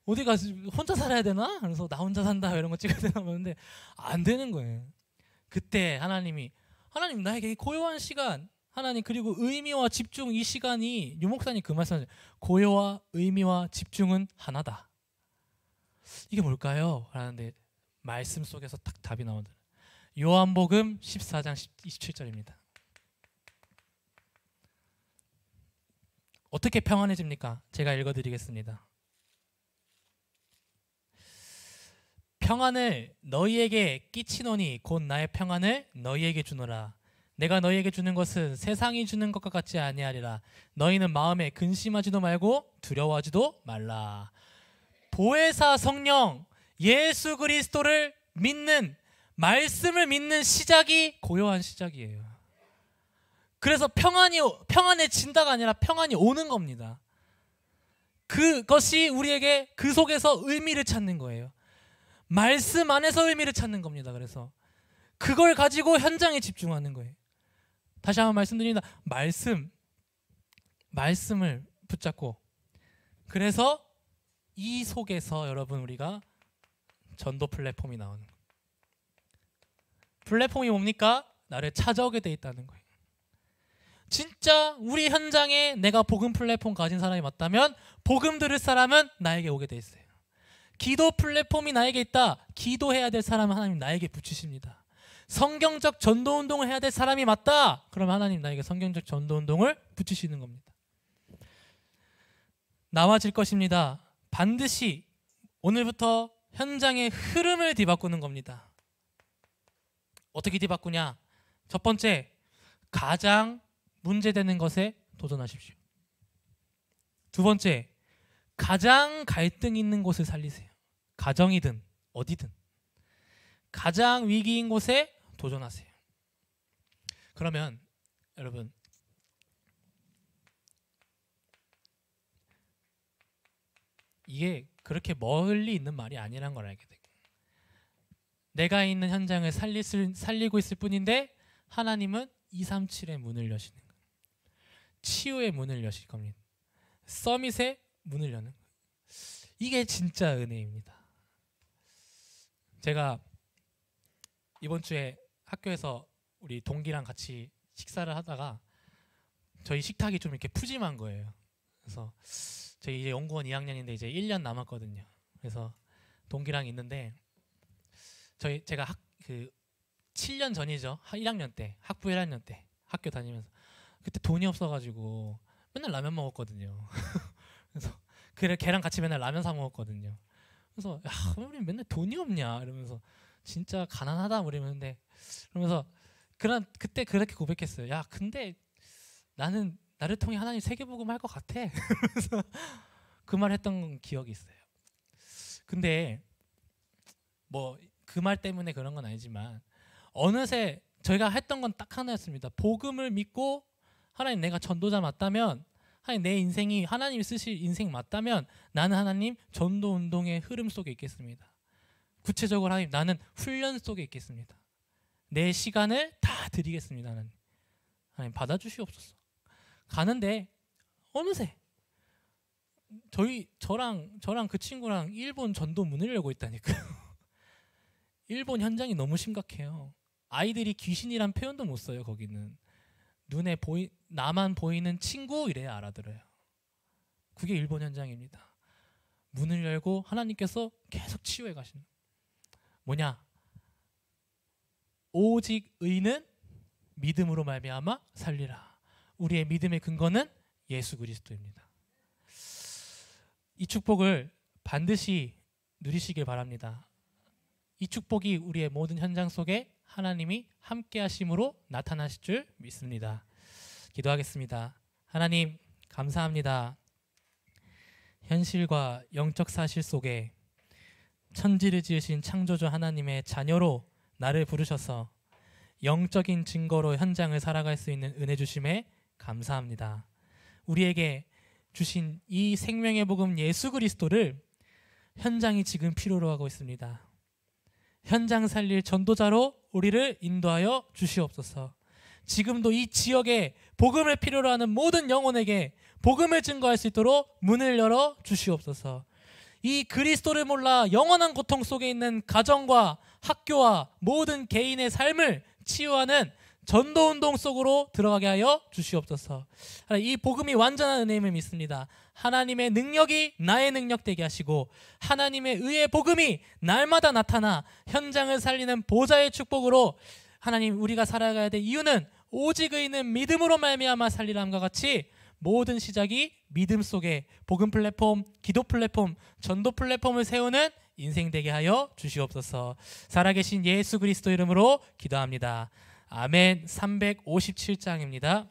어디 가서 혼자 살아야 되나? 그래서 나 혼자 산다 이런 거 찍어야 되나 보는데 안 되는 거예요. 그때 하나님 나에게 고요한 시간, 하나님 그리고 의미와 집중, 이 시간이 유목사님 그 말씀하세요. 고요와 의미와 집중은 하나다. 이게 뭘까요? 하는데 말씀 속에서 딱 답이 나오더라고요. 요한복음 14장 27절입니다. 어떻게 평안해집니까? 제가 읽어드리겠습니다. 평안을 너희에게 끼치노니 곧 나의 평안을 너희에게 주노라. 내가 너희에게 주는 것은 세상이 주는 것과 같지 아니하리라. 너희는 마음에 근심하지도 말고 두려워하지도 말라. 보혜사 성령 예수 그리스도를 믿는, 말씀을 믿는 시작이 고요한 시작이에요. 그래서 평안해진다가 아니라 평안이 오는 겁니다. 그것이 우리에게 그 속에서 의미를 찾는 거예요. 말씀 안에서 의미를 찾는 겁니다. 그래서 그걸 가지고 현장에 집중하는 거예요. 다시 한번 말씀드립니다. 말씀을 붙잡고, 그래서 이 속에서 여러분 우리가 전도 플랫폼이 나오는 거예요. 플랫폼이 뭡니까? 나를 찾아오게 돼 있다는 거예요. 진짜 우리 현장에 내가 복음 플랫폼 가진 사람이 맞다면 복음 들을 사람은 나에게 오게 돼 있어요. 기도 플랫폼이 나에게 있다. 기도해야 될 사람은 하나님 나에게 붙이십니다. 성경적 전도운동을 해야 될 사람이 맞다. 그럼 하나님 나에게 성경적 전도운동을 붙이시는 겁니다. 나와질 것입니다. 반드시 오늘부터 현장의 흐름을 뒤바꾸는 겁니다. 어떻게 뒤바꾸냐? 첫 번째, 가장 문제되는 것에 도전하십시오. 두 번째, 가장 갈등 있는 곳을 살리세요. 가정이든 어디든 가장 위기인 곳에 도전하세요. 그러면 여러분, 이게 그렇게 멀리 있는 말이 아니란 걸 알게 돼요. 내가 있는 현장을 살리고 있을 뿐인데 하나님은 237의 문을 여시는 거예요. 치유의 문을 여실 겁니다. 서밋의 문을 여는 거예요. 이게 진짜 은혜입니다. 제가 이번 주에 학교에서 우리 동기랑 같이 식사를 하다가 저희 식탁이 좀 이렇게 푸짐한 거예요. 그래서 저희 이제 연구원 2학년인데 이제 1년 남았거든요. 그래서 동기랑 있는데 제가 7년 전이죠. 1학년 때, 학부 1학년 때 학교 다니면서 그때 돈이 없어가지고 맨날 라면 먹었거든요. 그래서 걔랑 같이 맨날 라면 사 먹었거든요. 그래서 야, 우리 맨날 돈이 없냐 이러면서 진짜 가난하다 그러는데, 그러면서 그때 그렇게 고백했어요. 야, 근데 나는 나를 통해 하나님 세계복음 할 것 같아. 그래서 그 말 했던 기억이 있어요. 근데 뭐 그 말 때문에 그런 건 아니지만 어느새 저희가 했던 건 딱 하나였습니다. 복음을 믿고 하나님 내가 전도자 맞다면, 하나님 내 인생이 하나님 쓰실 인생 맞다면 나는 하나님 전도 운동의 흐름 속에 있겠습니다. 구체적으로 하나님 나는 훈련 속에 있겠습니다. 내 시간을 다 드리겠습니다. 하나님 받아주시옵소서. 가는데 어느새 저랑 그 친구랑 일본 전도 문을 열고 있다니까요. 일본 현장이 너무 심각해요. 아이들이 귀신이란 표현도 못 써요. 거기는 나만 보이는 친구 이래야 알아들어요. 그게 일본 현장입니다. 문을 열고 하나님께서 계속 치유해 가시는. 뭐냐? 오직 의는 믿음으로 말미암아 살리라. 우리의 믿음의 근거는 예수 그리스도입니다. 이 축복을 반드시 누리시길 바랍니다. 이 축복이 우리의 모든 현장 속에 하나님이 함께 하심으로 나타나실 줄 믿습니다. 기도하겠습니다. 하나님 감사합니다. 현실과 영적 사실 속에 천지를 지으신 창조주 하나님의 자녀로 나를 부르셔서 영적인 증거로 현장을 살아갈 수 있는 은혜 주심에 감사합니다. 우리에게 주신 이 생명의 복음 예수 그리스도를 현장이 지금 필요로 하고 있습니다. 현장 살릴 전도자로 우리를 인도하여 주시옵소서. 지금도 이 지역에 복음을 필요로 하는 모든 영혼에게 복음을 증거할 수 있도록 문을 열어 주시옵소서. 이 그리스도를 몰라 영원한 고통 속에 있는 가정과 학교와 모든 개인의 삶을 치유하는 전도운동 속으로 들어가게 하여 주시옵소서. 이 복음이 완전한 은혜임을 믿습니다. 하나님의 능력이 나의 능력 되게 하시고 하나님의 의의 복음이 날마다 나타나 현장을 살리는 보좌의 축복으로 하나님 우리가 살아가야 될 이유는 오직 의는 믿음으로 말미암아 살리람과 같이 모든 시작이 믿음 속에 복음 플랫폼, 기도 플랫폼, 전도 플랫폼을 세우는 인생 되게 하여 주시옵소서. 살아계신 예수 그리스도 이름으로 기도합니다. 아멘 357장입니다.